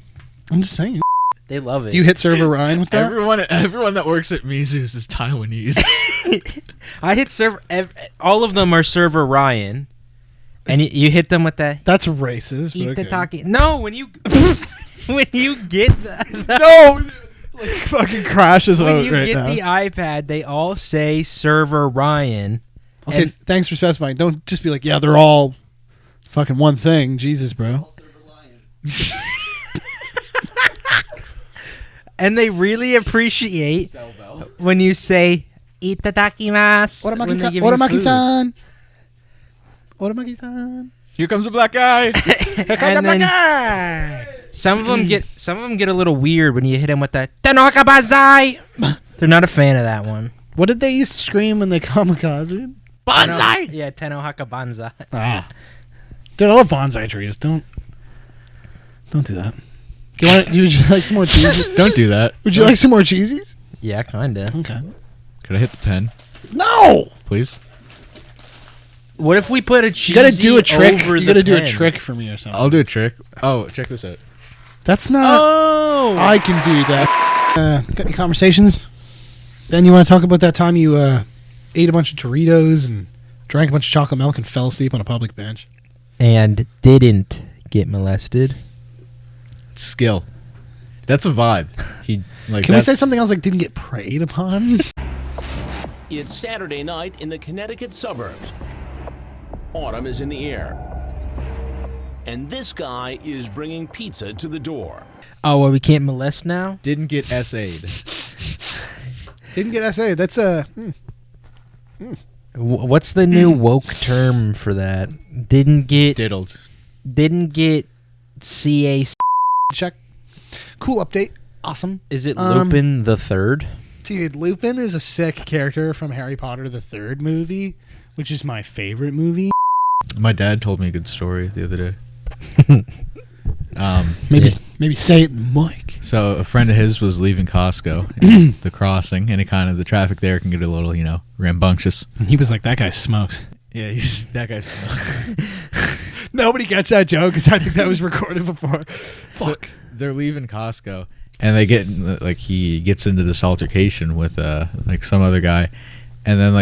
I'm just saying. They love it. Do you hit server Ryan with that? Everyone that works at Mizu's is Taiwanese. I hit server. All of them are server Ryan, and you hit them with that. That's racist. Eat But the okay. talkie. No, when you when you get the No, like fucking crashes when out you right get now. the iPad, they all say server Ryan. Okay, and- thanks for specifying. Don't just be like, yeah, they're all fucking one thing. Jesus, bro. And they really appreciate when you say "itadakimasu." when they give you food. Oramaki-san. Oramaki-san. Here comes the black guy. And then some of them get a little weird when you hit them with that "Tenohaka Banzai." They're not a fan of that one. What did they used to scream when they kamikaze? Bonsai. Yeah, Tenohaka Banzai. Ah, dude, I love bonsai trees. Don't do that. Would you like some more cheesies? Don't do that. Would you like some more cheesies? Yeah, kinda. Okay. Could I hit the pen, No. please? What if we put a cheesy You gotta do a trick. over You gotta do a pen? trick for me or something. I'll do a trick. Oh, check this out. That's not. Oh, I can do that. Got any conversations? Ben, you want to talk about that time you ate a bunch of Doritos and drank a bunch of chocolate milk and fell asleep on a public bench? and didn't get molested. Skill. That's a vibe. Can we say something else like didn't get preyed upon? It's Saturday night in the Connecticut suburbs. Autumn is in the air. And this guy is bringing pizza to the door. Oh, well, we can't molest now? Didn't get SA'd. Didn't get SA. That's a... What's the new woke term for that? Didn't get CA. check. Cool update. Awesome. Is it Lupin the Third? Dude, Lupin is a sick character from Harry Potter the Third movie, which is my favorite movie. My dad told me a good story the other day. Maybe say it in the mic. So a friend of his was leaving Costco in the crossing, and the traffic there can get a little, rambunctious. And he was like, that guy smokes. Yeah, that guy smokes. Nobody gets that joke because I think that was recorded before. Fuck. So they're leaving Costco, and they get he gets into this altercation with some other guy, and then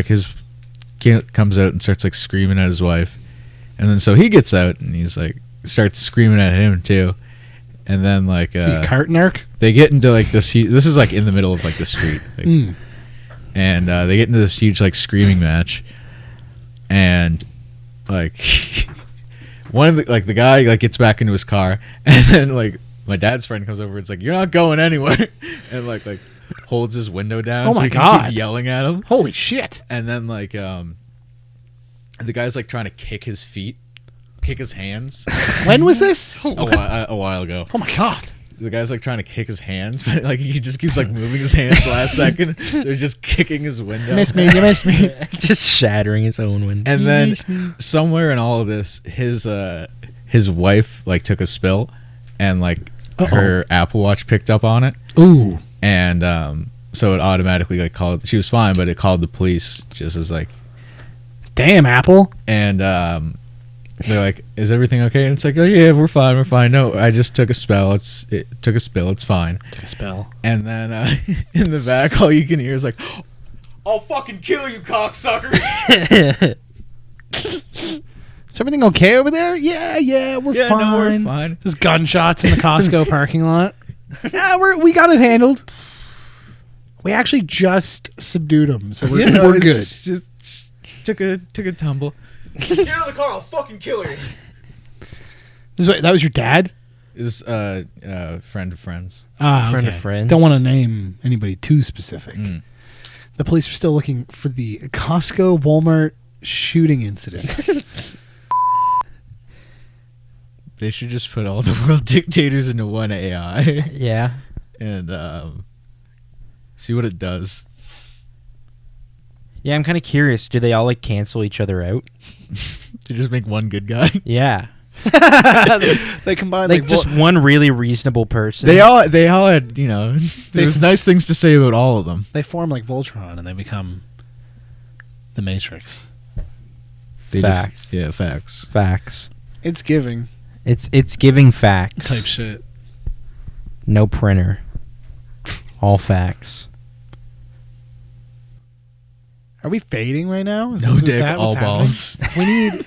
his kid comes out and starts screaming at his wife, and then so he gets out and he's starts screaming at him too, and then cart narc? They get into this. This is in the middle of the street, and they get into this huge screaming match, and one of the guy gets back into his car, and then my dad's friend comes over. It's you're not going anywhere, and holds his window down. Oh so my he can God. keep yelling at him. Holy shit! And then the guy's trying to kick his feet, kick his hands. When was this? a while ago. Oh my God! The guy's trying to kick his hands, but he just keeps moving his hands last second. So he's just kicking his window. You missed me. Just shattering his own window. And then somewhere in all of this, his wife took a spill, and her Apple Watch picked up on it. Ooh. And so it automatically called. She was fine, but it called the police just as Damn, Apple. And they're like, "Is everything okay?" And it's oh yeah, we're fine. No, I just took a spell. It took a spill. It's fine. Took a spell. And then in the back, all you can hear is "I'll fucking kill you, cocksucker." Is everything okay over there? Yeah, we're fine. No, we're fine. There's gunshots in the Costco parking lot. Yeah, we got it handled. We actually just subdued them, so we're good. Just took a tumble. Get out of the car! I'll fucking kill you. That was your dad? Is friend of friends. Friend of friends. Don't want to name anybody too specific. The police are still looking for the Costco Walmart shooting incident. They should just put all the world dictators into one AI. Yeah. And see what it does. Yeah, I'm kind of curious. Do they all cancel each other out? To just make one good guy. Yeah. They combine just one really reasonable person. They all had there's nice things to say about all of them. They form like Voltron and they become the Matrix. Facts. Facts. It's giving. It's giving facts. Type shit. No printer. All facts. Are we fading right now? No dick, all balls. We need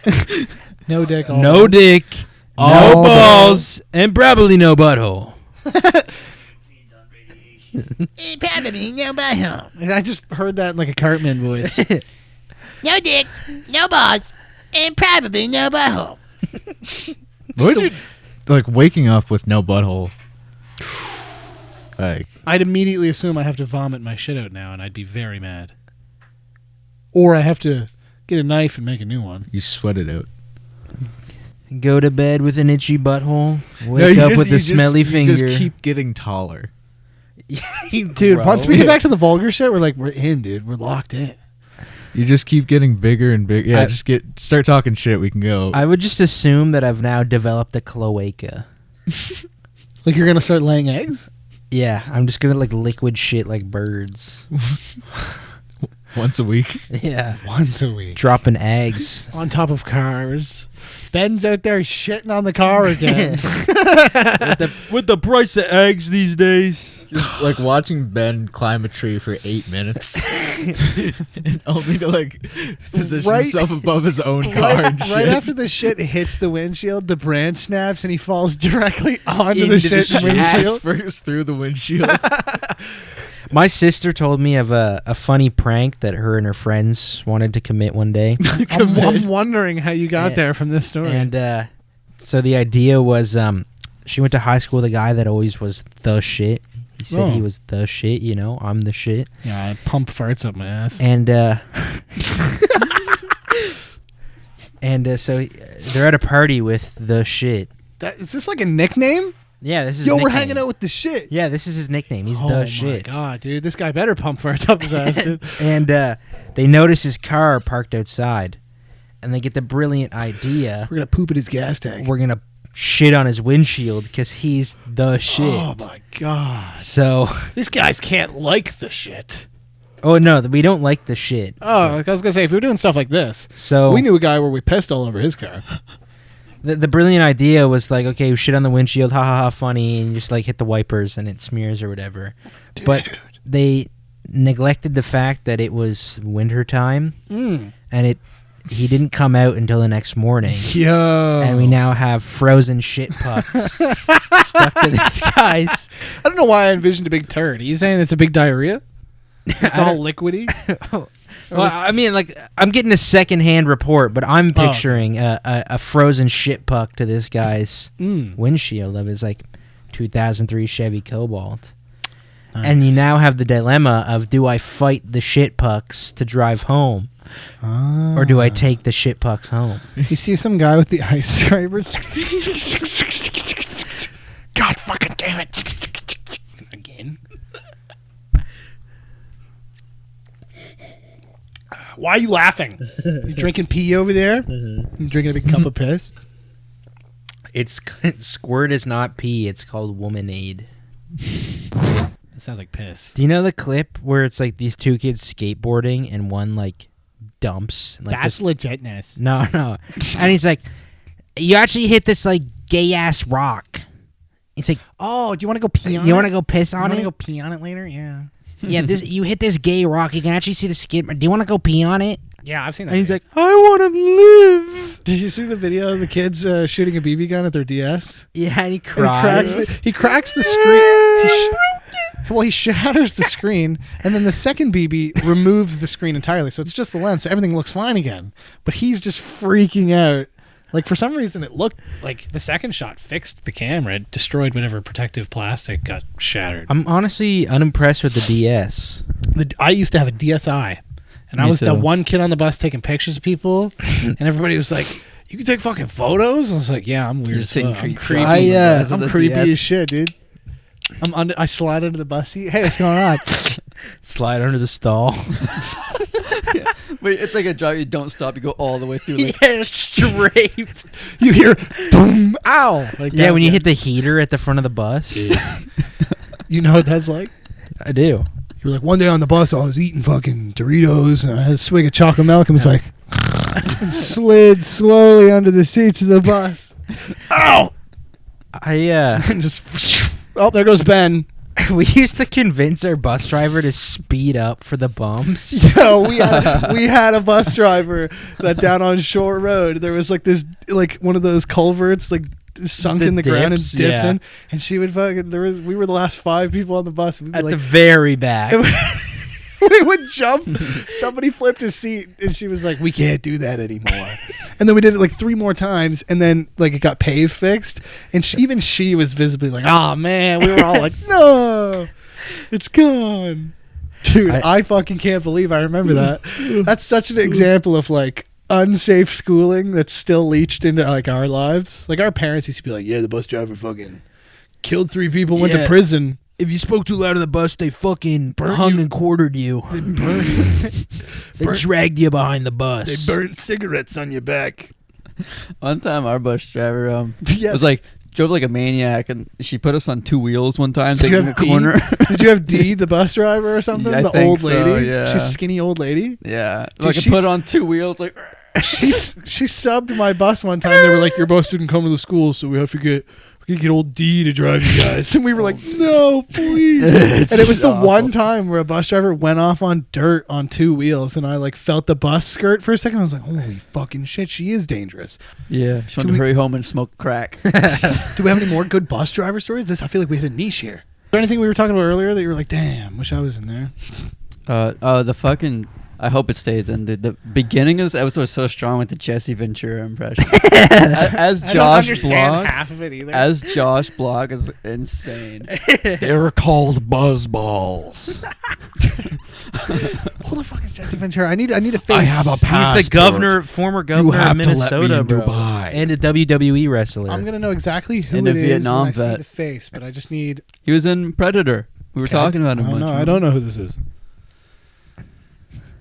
no dick, all No balls. dick, All no balls, and probably no butthole. Probably no butthole. I just heard that in a Cartman voice. No dick, no balls, and probably no butthole. What would you waking up with no butthole? I'd immediately assume I have to vomit my shit out now, and I'd be very mad. Or I have to get a knife and make a new one. You sweat it out. Go to bed with an itchy butthole. Wake up with a smelly finger. You just keep getting taller. Dude, once we get back to the vulgar shit, we're in, dude. We're locked in. You just keep getting bigger and bigger. Yeah, start talking shit. We can go. I would just assume that I've now developed a cloaca. You're gonna start laying eggs? Yeah, I'm just gonna liquid shit like birds. Once a week. Yeah. Once a week. Dropping eggs. On top of cars. Ben's out there shitting on the car again. with the price of eggs these days. Just, like watching Ben climb a tree for 8 minutes, and only to like position himself above his own car. And shit. Right after the shit hits the windshield, the branch snaps and he falls directly onto Into the shit the windshield. Ass first through the windshield. My sister told me of a funny prank that her and her friends wanted to commit one day. I'm wondering how you got there from this story. And so the idea was she went to high school with a guy that always was the shit. He said he was the shit, you know, I'm the shit. Yeah, I pump farts up my ass. And so they're at a party with the shit. Is this like a nickname? Yeah, this is Yo, his we're nickname. hanging out with the shit. Yeah, this is his nickname. He's Oh the my shit. god, dude. This guy better pump farts up his ass, dude. And they notice his car parked outside. And they get the brilliant idea. We're going to poop at his gas tank. We're going to shit on his windshield because he's the shit. Oh my god. So... These guys can't like the shit. Oh, no, we don't like the shit. Oh, I was going to say, if we were doing stuff like this, So we knew a guy where we pissed all over his car. The brilliant idea was like, okay, shit on the windshield, ha ha ha, funny, and you just like hit the wipers and it smears or whatever. Dude. But they neglected the fact that it was winter time, and he didn't come out until the next morning. Yo. And we now have frozen shit pucks stuck to this guy's. I don't know why I envisioned a big turd. Are you saying it's a big diarrhea? It's all liquidy? Well, I mean, like, I'm getting a secondhand report, but I'm picturing a frozen shit puck to this guy's windshield of his, like, 2003 Chevy Cobalt. Nice. And you now have the dilemma of, do I fight the shit pucks to drive home? Or do I take the shit pucks home? You see some guy with the ice scrapers? God fucking damn it. Again. Why are you laughing? You drinking pee over there? You drinking a big cup of piss? Squirt is not pee. It's called womanade. That sounds like piss. Do you know the clip where it's like these two kids skateboarding and one like dumps? Like, that's legitness. No. And he's like, you actually hit this like gay ass rock. He's like, oh, do you want to go pee on it? You want to go piss on it? You want to go pee on it later? Yeah. Yeah, you hit this gay rock. You can actually see the skid. Do you want to go pee on it? Yeah, I've seen that. And he's like, I want to live. Did you see the video of the kids shooting a BB gun at their DS? Yeah, and he cries. He cracks the screen. He shatters the screen, and then the second BB removes the screen entirely. So it's just the lens. So everything looks fine again. But he's just freaking out. Like, for some reason, it looked like the second shot fixed the camera. It destroyed whatever protective plastic got shattered. I'm honestly unimpressed with the DS. I used to have a DSi, and I was the one kid on the bus taking pictures of people, and everybody was like, you can take fucking photos? I was like, yeah, I'm weird as fuck. I'm creepy. I'm creepy as shit, dude. I slide under the bus seat. Hey, what's going on? Slide under the stall. Wait, it's like a drive. You don't stop. You go all the way through. Like, yeah, straight. You hear, boom, ow. Like yeah, when you hit the heater at the front of the bus. Yeah. You know what that's like? I do. You were like, one day on the bus, I was eating fucking Doritos, and I had a swig of chocolate milk, and was like, and slid slowly under the seats of the bus. Ow! And just, oh, there goes Ben. We used to convince our bus driver to speed up for the bumps. Yo, we had a bus driver that down on Shore Road, there was like this, like one of those culverts, like sunk in the ground and dips in, and she would fucking. We were the last 5 people on the bus. We'd be at like, the very back. We would jump. Somebody flipped his seat, and she was like, "We can't do that anymore." And then we did it like 3 more times, and then like it got pave fixed, and even she was visibly like, "Oh man," we were all like, "No, it's gone." Dude, I fucking can't believe I remember that. That's such an example of like unsafe schooling that's still leached into like our lives. Like our parents used to be like, "Yeah, the bus driver fucking killed 3 people, went to prison." If you spoke too loud on the bus, they fucking hung and quartered you. They dragged you behind the bus. They burnt cigarettes on your back. One time, our bus driver was like drove like a maniac, and she put us on 2 wheels one time, taking a corner. Did you have Dee, the bus driver, or something? Yeah, the old lady. So, yeah. She's a skinny old lady. Yeah, Dude, like I put on 2 wheels, like. she subbed my bus one time. They were like, your bus didn't come to the school, so we have to get old D to drive you guys. And we were like, no, please. And it was the one time where a bus driver went off on dirt on 2 wheels, and I like felt the bus skirt for a second. I was like, holy fucking shit, she is dangerous. Yeah, she wanted to hurry home and smoke crack. Do we have any more good bus driver stories? I feel like we had a niche here. Is there anything we were talking about earlier that you were like, damn, wish I was in there? The fucking... I hope it stays in. The beginning of this episode was so strong with the Jesse Ventura impression. as Josh Blog, half of it either. As Josh Blog is insane. They're called buzzballs. Who the fuck is Jesse Ventura? I need a face. I have a passport. He's the former governor of Minnesota, bro. Dubai. And a WWE wrestler. I'm gonna know exactly who And it a is Vietnam when I see vet. the face, but I just need. He was in Predator. We were talking about him. Oh, no, I don't know who this is.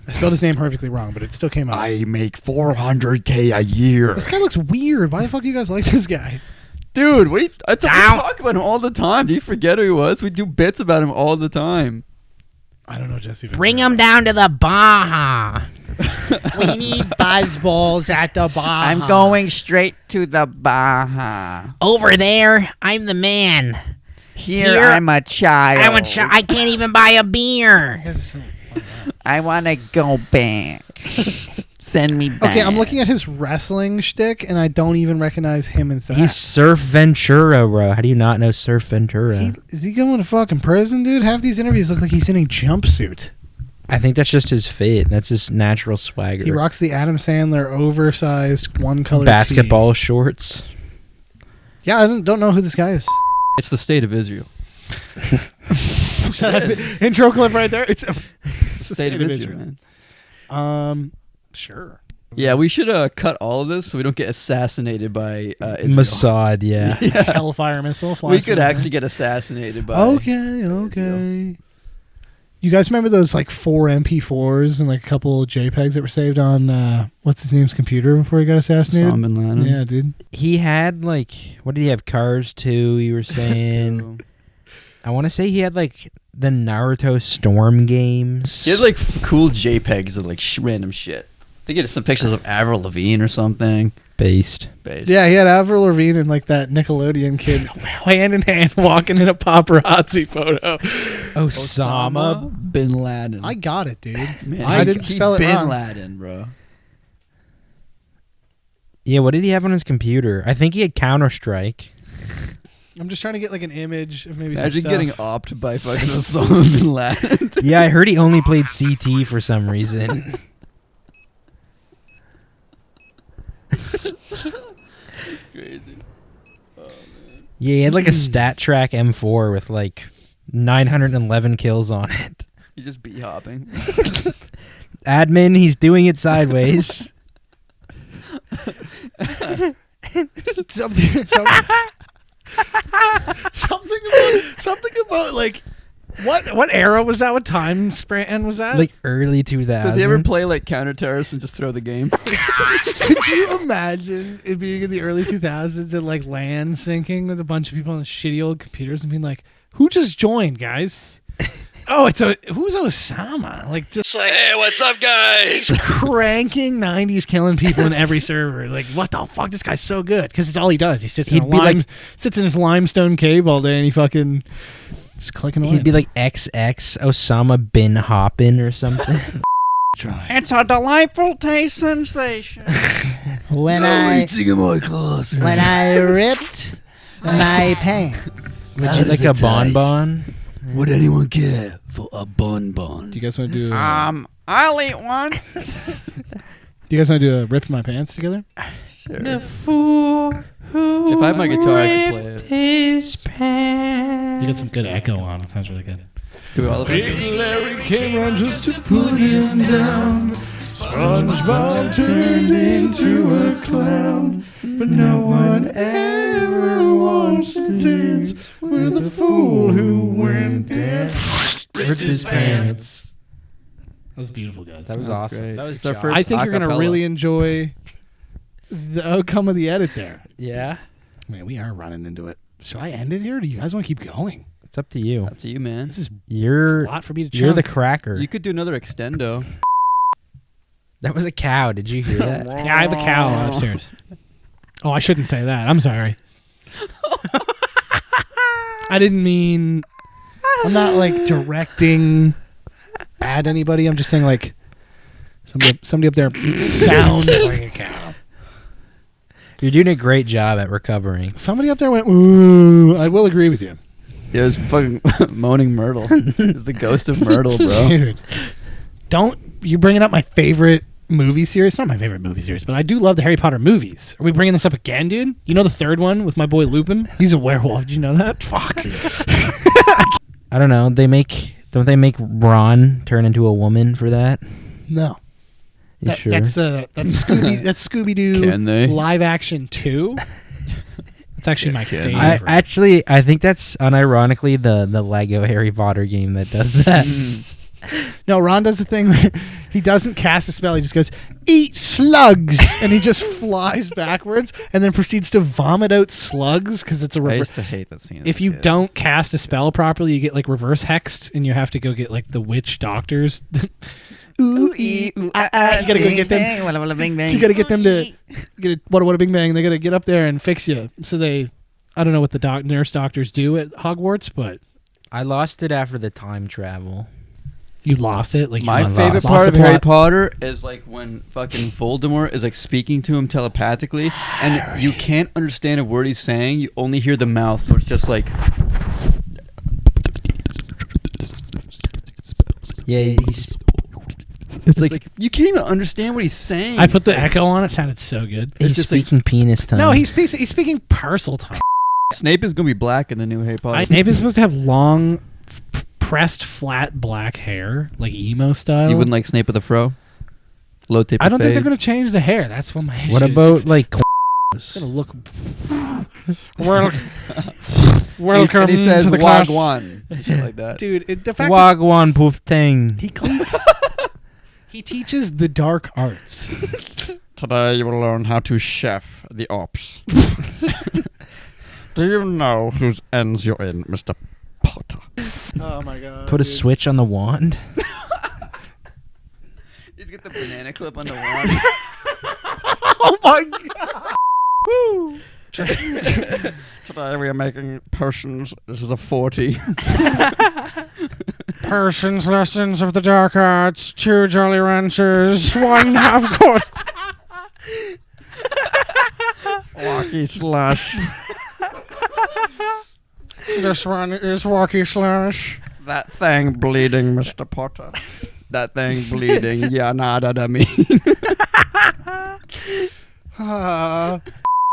I spelled his name perfectly wrong, but it still came out. I make $400K a year. This guy looks weird. Why the fuck do you guys like this guy? Dude, I thought we talk about him all the time. Do you forget who he was? We do bits about him all the time. I don't know Jesse Ventura. Bring him down to the Baja. We need buzzballs at the Baja. I'm going straight to the Baja. Over there, I'm the man. Here I'm a child. I can't even buy a beer. I want to go back. Send me back. Okay, I'm looking at his wrestling shtick, and I don't even recognize him in that. He's Surf Ventura, bro. How do you not know Surf Ventura? Is he going to fucking prison, dude? Half these interviews look like he's in a jumpsuit. I think that's just his fate. That's his natural swagger. He rocks the Adam Sandler oversized one-color basketball shorts. Yeah, I don't know who this guy is. It's the state of Israel. Intro clip right there. It's the state of Israel, man. Sure. Yeah, we should cut all of this so we don't get assassinated by Israel. Mossad, yeah. Hellfire missile. We could actually get assassinated by Okay. You guys remember those like 4 MP4s and like a couple JPEGs that were saved on what's his name's computer before he got assassinated? Osama bin Laden. Yeah, dude. He had like, what did he have? Cars 2, you were saying. I want to say he had like the Naruto Storm games. He had like cool JPEGs of like random shit. They get some pictures of Avril Lavigne or something. Based. Yeah, he had Avril Lavigne and like that Nickelodeon kid hand in hand walking in a paparazzi photo. Osama bin Laden. I got it, dude. Man, I didn't spell it bin wrong. Laden, bro. Yeah, what did he have on his computer? I think he had Counter-Strike. I'm just trying to get like an image of maybe Imagine some getting stuff. opped by fucking Osama bin Laden. Yeah, I heard he only played CT for some reason. That's crazy. Oh, man. Yeah, he had like a Stat Track M4 with like 911 kills on it. He's just b-hopping. Admin, he's doing it sideways. something about like what era was that? What time span was that? Like early 2000s. Does he ever play like counter-terrorist and just throw the game? Could you imagine it being in the early 2000s and like land sinking with a bunch of people on shitty old computers and being like, "Who just joined, guys?" Oh, who's Osama? Like, just like, Hey, what's up, guys? cranking 90s, killing people in every server. Like, what the fuck? This guy's so good because it's all he does. He sits in sits in his limestone cave all day and he fucking just clicking away. He'd be like XX Osama bin Hoppin or something. It's a delightful taste sensation. When I ripped my pants. Would you like a bonbon? Would anyone care for a bonbon? Do you guys want to do? I'll eat one. Do you guys want to do a "Ripped My Pants" together? Sure. The fool who If I had my guitar, I could play it. his pants. You got some good echo on. It sounds really good. Do we all of it? Larry came around just to put him down. SpongeBob turned into a clown, but no one ever wants to dance with the fool who went and ripped his pants. That was beautiful, guys. That was That was awesome. great. That was It's our Josh. first I think you're gonna acapella. really enjoy the outcome of the edit there. Yeah, Man, we are running into it. Should I end it here? Or do you guys want to keep going? it's up to you. Up to you, man. This is You're a lot for me to you're the chunk. cracker. You could do another extendo. That was a cow. Did you hear that? Yeah, I have a cow upstairs. Oh, I shouldn't say that. I'm sorry. I didn't mean. I'm not like directing at anybody. I'm just saying like somebody up there sounds like a cow. You're doing a great job at recovering. Somebody up there went, ooh. I will agree with you. Yeah, it was fucking moaning Myrtle. It's the ghost of Myrtle, bro. Dude, you bringing up my favorite movie series? Not my favorite movie series, but I do love the Harry Potter movies. Are we bringing this up again, dude? You know the third one with my boy Lupin? He's a werewolf. Did you know that? Fuck. I don't know. Don't they make Ron turn into a woman for that? No. You sure? That's Scooby-Doo Can they? live action 2. That's actually my favorite. I think that's unironically the Lego Harry Potter game that does that. No, Ron does the thing where he doesn't cast a spell. He just goes, eat slugs, and he just flies backwards and then proceeds to vomit out slugs because it's a I reverse. used to hate that scene. If you don't cast a spell properly, you get like reverse hexed, and you have to go get like the witch doctors. Ooh, ee, ooh, ah, ah. You gotta go get them. You gotta get them to get a what a bing bang. They gotta get up there and fix you. So I don't know what the nurse doctors do at Hogwarts, but I lost it after the time travel. you lost it. Like My favorite part of Harry Potter is like when fucking Voldemort is like speaking to him telepathically, and you can't understand a word he's saying. You only hear the mouth, so it's just like. Yeah, It's like you can't even understand what he's saying. I put the echo on. It sounded so good. he's just speaking penis tongue. No, he's speaking parcel tongue. Snape is gonna be black in the new Harry Potter. Snape is supposed to have long, pressed, flat black hair, like emo style. You wouldn't like Snape with a fro? Low tip. I don't think they're gonna change the hair. That's what my issue What is. about like? It's gonna look. Welcome he says to the class, Wagwan. Shit like that. dude. The fact that Wagwan poof thing. he teaches the dark arts. Today you will learn how to chef the ops. Do you know whose ends you're in, Mr. Potter? Oh my god! Put a switch on the wand. He's got the banana clip on the wand. Oh my god! Woo! Today we are making potions. This is a 40. Persons, lessons of the dark arts. 2 Jolly Ranchers. 1 half course. Walkie slash. This one is Walkie Slash. That thing bleeding, Mr. Potter. That thing bleeding. Yeah, nada to me.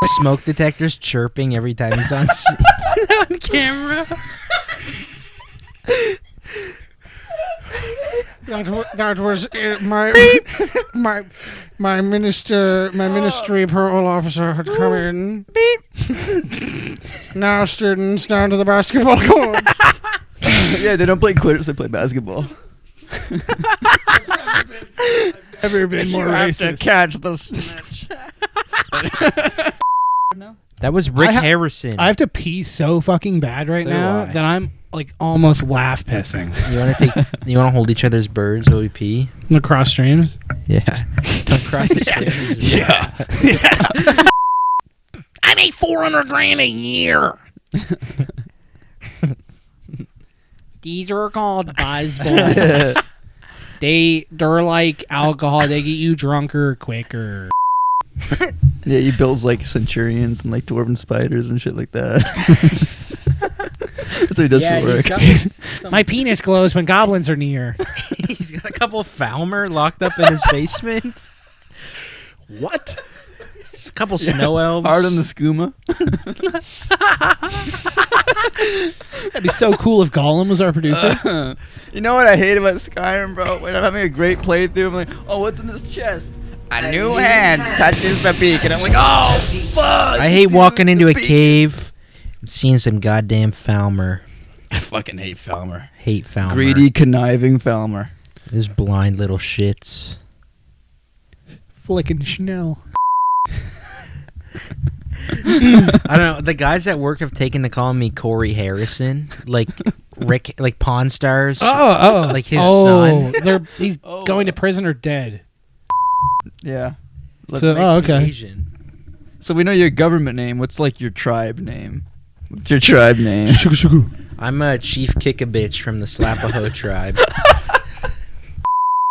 Smoke detectors chirping every time he's on camera. That was my ministry parole officer had come in. Now students down to the basketball courts. Yeah, they don't play quitters, they play basketball. Never been more racist. Catch the snitch. That was Rick Harrison. I have to pee so fucking bad right So now do I. that I'm like almost laugh pissing. You want to You want to hold each other's birds while we pee? Across streams. Yeah. Across the streams. Yeah. I make $400,000 a year. These are called buzz balls. They're like alcohol. They get you drunker quicker. Yeah, he builds like centurions and like dwarven spiders and shit like that. That's what he does for work. My penis glows when goblins are near. He's got a couple of Falmer locked up in his basement. What? A couple snow elves. Hard on the skooma. That'd be so cool if Gollum was our producer. You know what I hate about Skyrim, bro? When I'm having a great playthrough, I'm like, oh, what's in this chest? A new hand touches the beak, and I'm like, oh, fuck! I hate walking into a cave and seeing some goddamn Falmer. I fucking hate Falmer. Hate Falmer. Greedy, conniving Falmer. Those blind little shits. Flicking Schnell. I don't know. The guys at work have taken to calling me Corey Harrison, like Rick, like Pawn Stars. Oh, like his son. He's going to prison or dead. Yeah. So, oh, okay. Asian. So we know your government name. What's like your tribe name? What's your tribe name? I'm a Chief Kick-a-Bitch from the Slapaho tribe.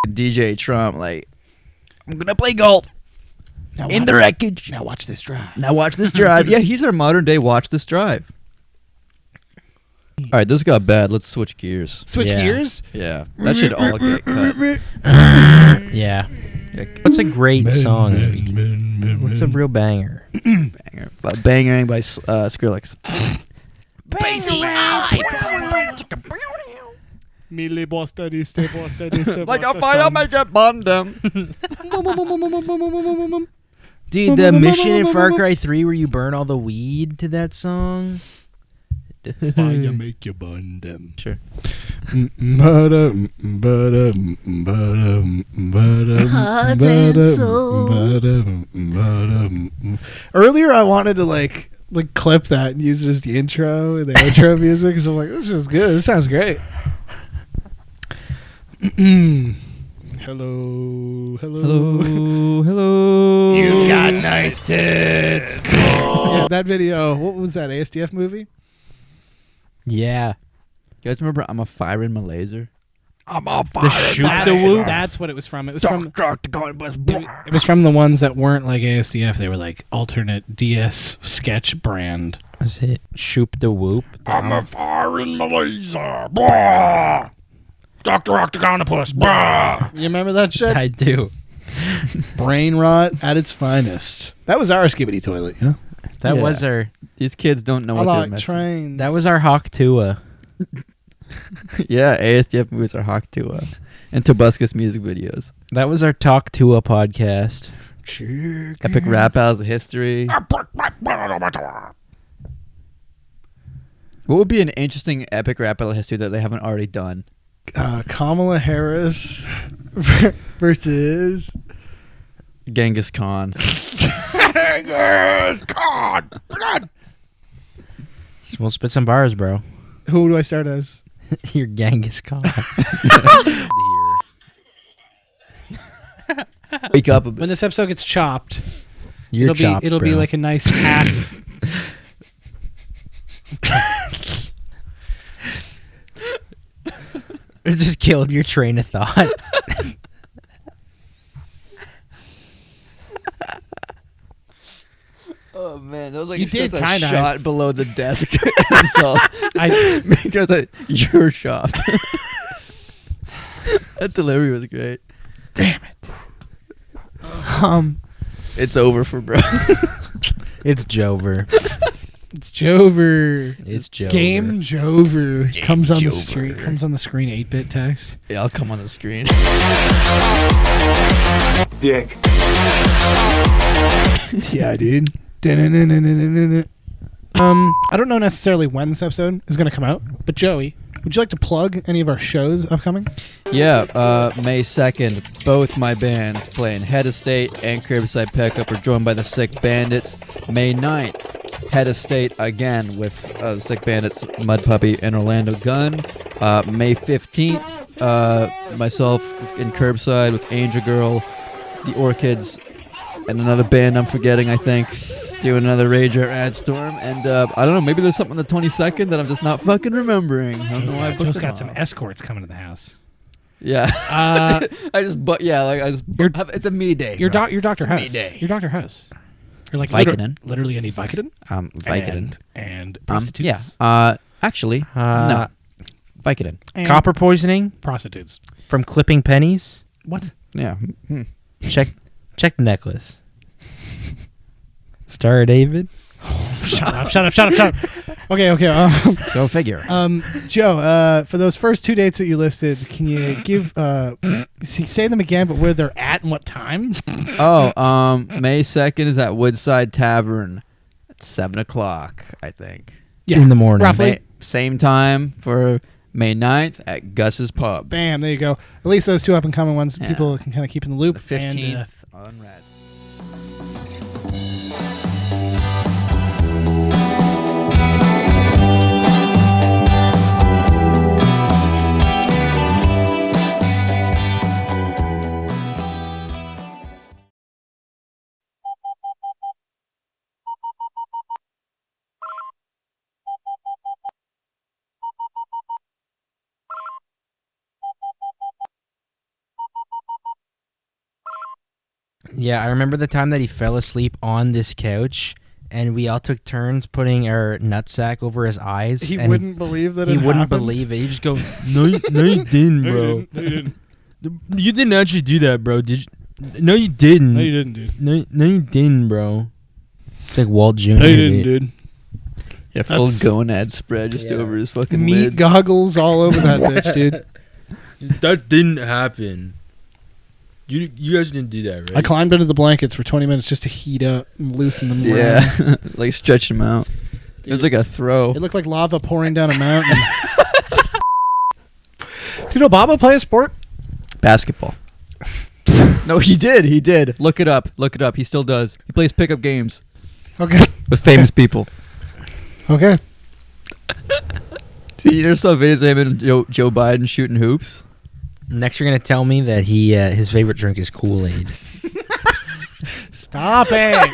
DJ Trump, like, I'm gonna play golf Now in watch- the wreckage. Now watch this drive. Now watch this drive. Yeah, he's our modern day watch this drive. All right, this got bad. Let's switch gears. Switch Yeah. gears. Yeah, that should all get cut. Yeah. What's a great song? What's a real banger? Banger. Bangering by Skrillex. Like a fire make it burn them. Dude, the mission in Far Cry 3 where you burn all the weed to that song? Fire make you burn them. Sure. Earlier, I wanted to like clip that and use it as the intro and the outro music. Because I'm like, this is good. This sounds great. Hello. You got nice tits. Yeah, that video. What was that? ASDF movie? Yeah. You guys remember I'm a fire in my laser? The shoot the whoop? That's what it was from. It was from. It was from the ones that weren't like ASDF. They were like alternate DS sketch brand. Was it Shoop the Whoop? I'm a fire in my laser. Blah. Dr. Octagonopus. Blah. You remember that shit? I do. Brain rot at its finest. That was our skibidi toilet, you know? That Yeah. was our These kids don't know I what they're like missing. trains. that was our Hawk Tua. Yeah, ASDF movies are Hawk Tua and Tobuscus music videos. That was our Talk Tua podcast. Epic rap battles of history. What would be an interesting epic rap battle of history that they haven't already done? Kamala Harris versus Genghis Khan. We'll spit some bars, bro. who do I start as? You're Genghis Khan. Wake up a bit. When this episode gets chopped, You're it'll chopped, be it'll be bro. like a nice half. It just killed your train of thought. Oh man, that was like You did such a kinda. shot below the desk. So, because you're shocked. That delivery was great. Damn it. It's over for bro. It's Jover. It's Jover. It's Jover. Game Jover comes on the screen. Comes on the screen. 8-bit text. Yeah, I'll come on the screen. Dick. Yeah, dude. I don't know necessarily when this episode is going to come out, but Joey, would you like to plug any of our shows upcoming? Yeah, May 2nd, both my bands playing Head Estate and Curbside Pickup are joined by the Sick Bandits. May 9th, Head Estate again with Sick Bandits, Mud Puppy, and Orlando Gunn. May 15th, myself in Curbside with Angel Girl, the Orchids, and another band I'm forgetting, I think. Doing another Rager at Storm, and I don't know, maybe there's something on the 22nd that I'm just not fucking remembering. I don't know why I booked Joe's them got off. some escorts coming to the house. Yeah. I just, it's a me day. Your bro. Dr. House. Me day. Your Dr. House. You're like Vicodin. literally, I need Vicodin. Vicodin. And prostitutes. Yeah. Actually, no. Vicodin. And Copper poisoning prostitutes. from clipping pennies. What? Yeah. Check the necklace. Star David. Shut up. Okay. Go figure. Joe, for those first 2 dates that you listed, can you give say them again, but where they're at and what time? May 2nd is at Woodside Tavern at 7 o'clock, I think. Yeah, in the morning. roughly. Same time for May 9th at Gus's Pub. Bam, there you go. At least those two up and coming ones Yeah. people can kind of keep in the loop. The 15th And, on Red. Yeah, I remember the time that he fell asleep on this couch, and we all took turns putting our nutsack over his eyes. He and wouldn't believe that He it wouldn't happened? believe it. He'd just go, no, you didn't, bro. No, you didn't. You didn't actually do that, bro. Did you? No, you didn't. No, you didn't, dude. No, you didn't, bro. It's like Walt Jr. No, you didn't, dude. Yeah, full That's- gonad spread just over his fucking Meat lids. goggles all over that bitch, dude. That didn't happen. You guys didn't do that, right? I climbed into the blankets for 20 minutes just to heat up and loosen them. around. Yeah, like stretch him out. It was like a throw. It looked like lava pouring down a mountain. Did Obama play a sport? Basketball. No, he did. Look it up. He still does. He plays pickup games Okay. with famous people. Okay. See, you never saw videos of him and Joe Biden shooting hoops? Next, you're gonna tell me that his favorite drink is Kool-Aid. Stop it.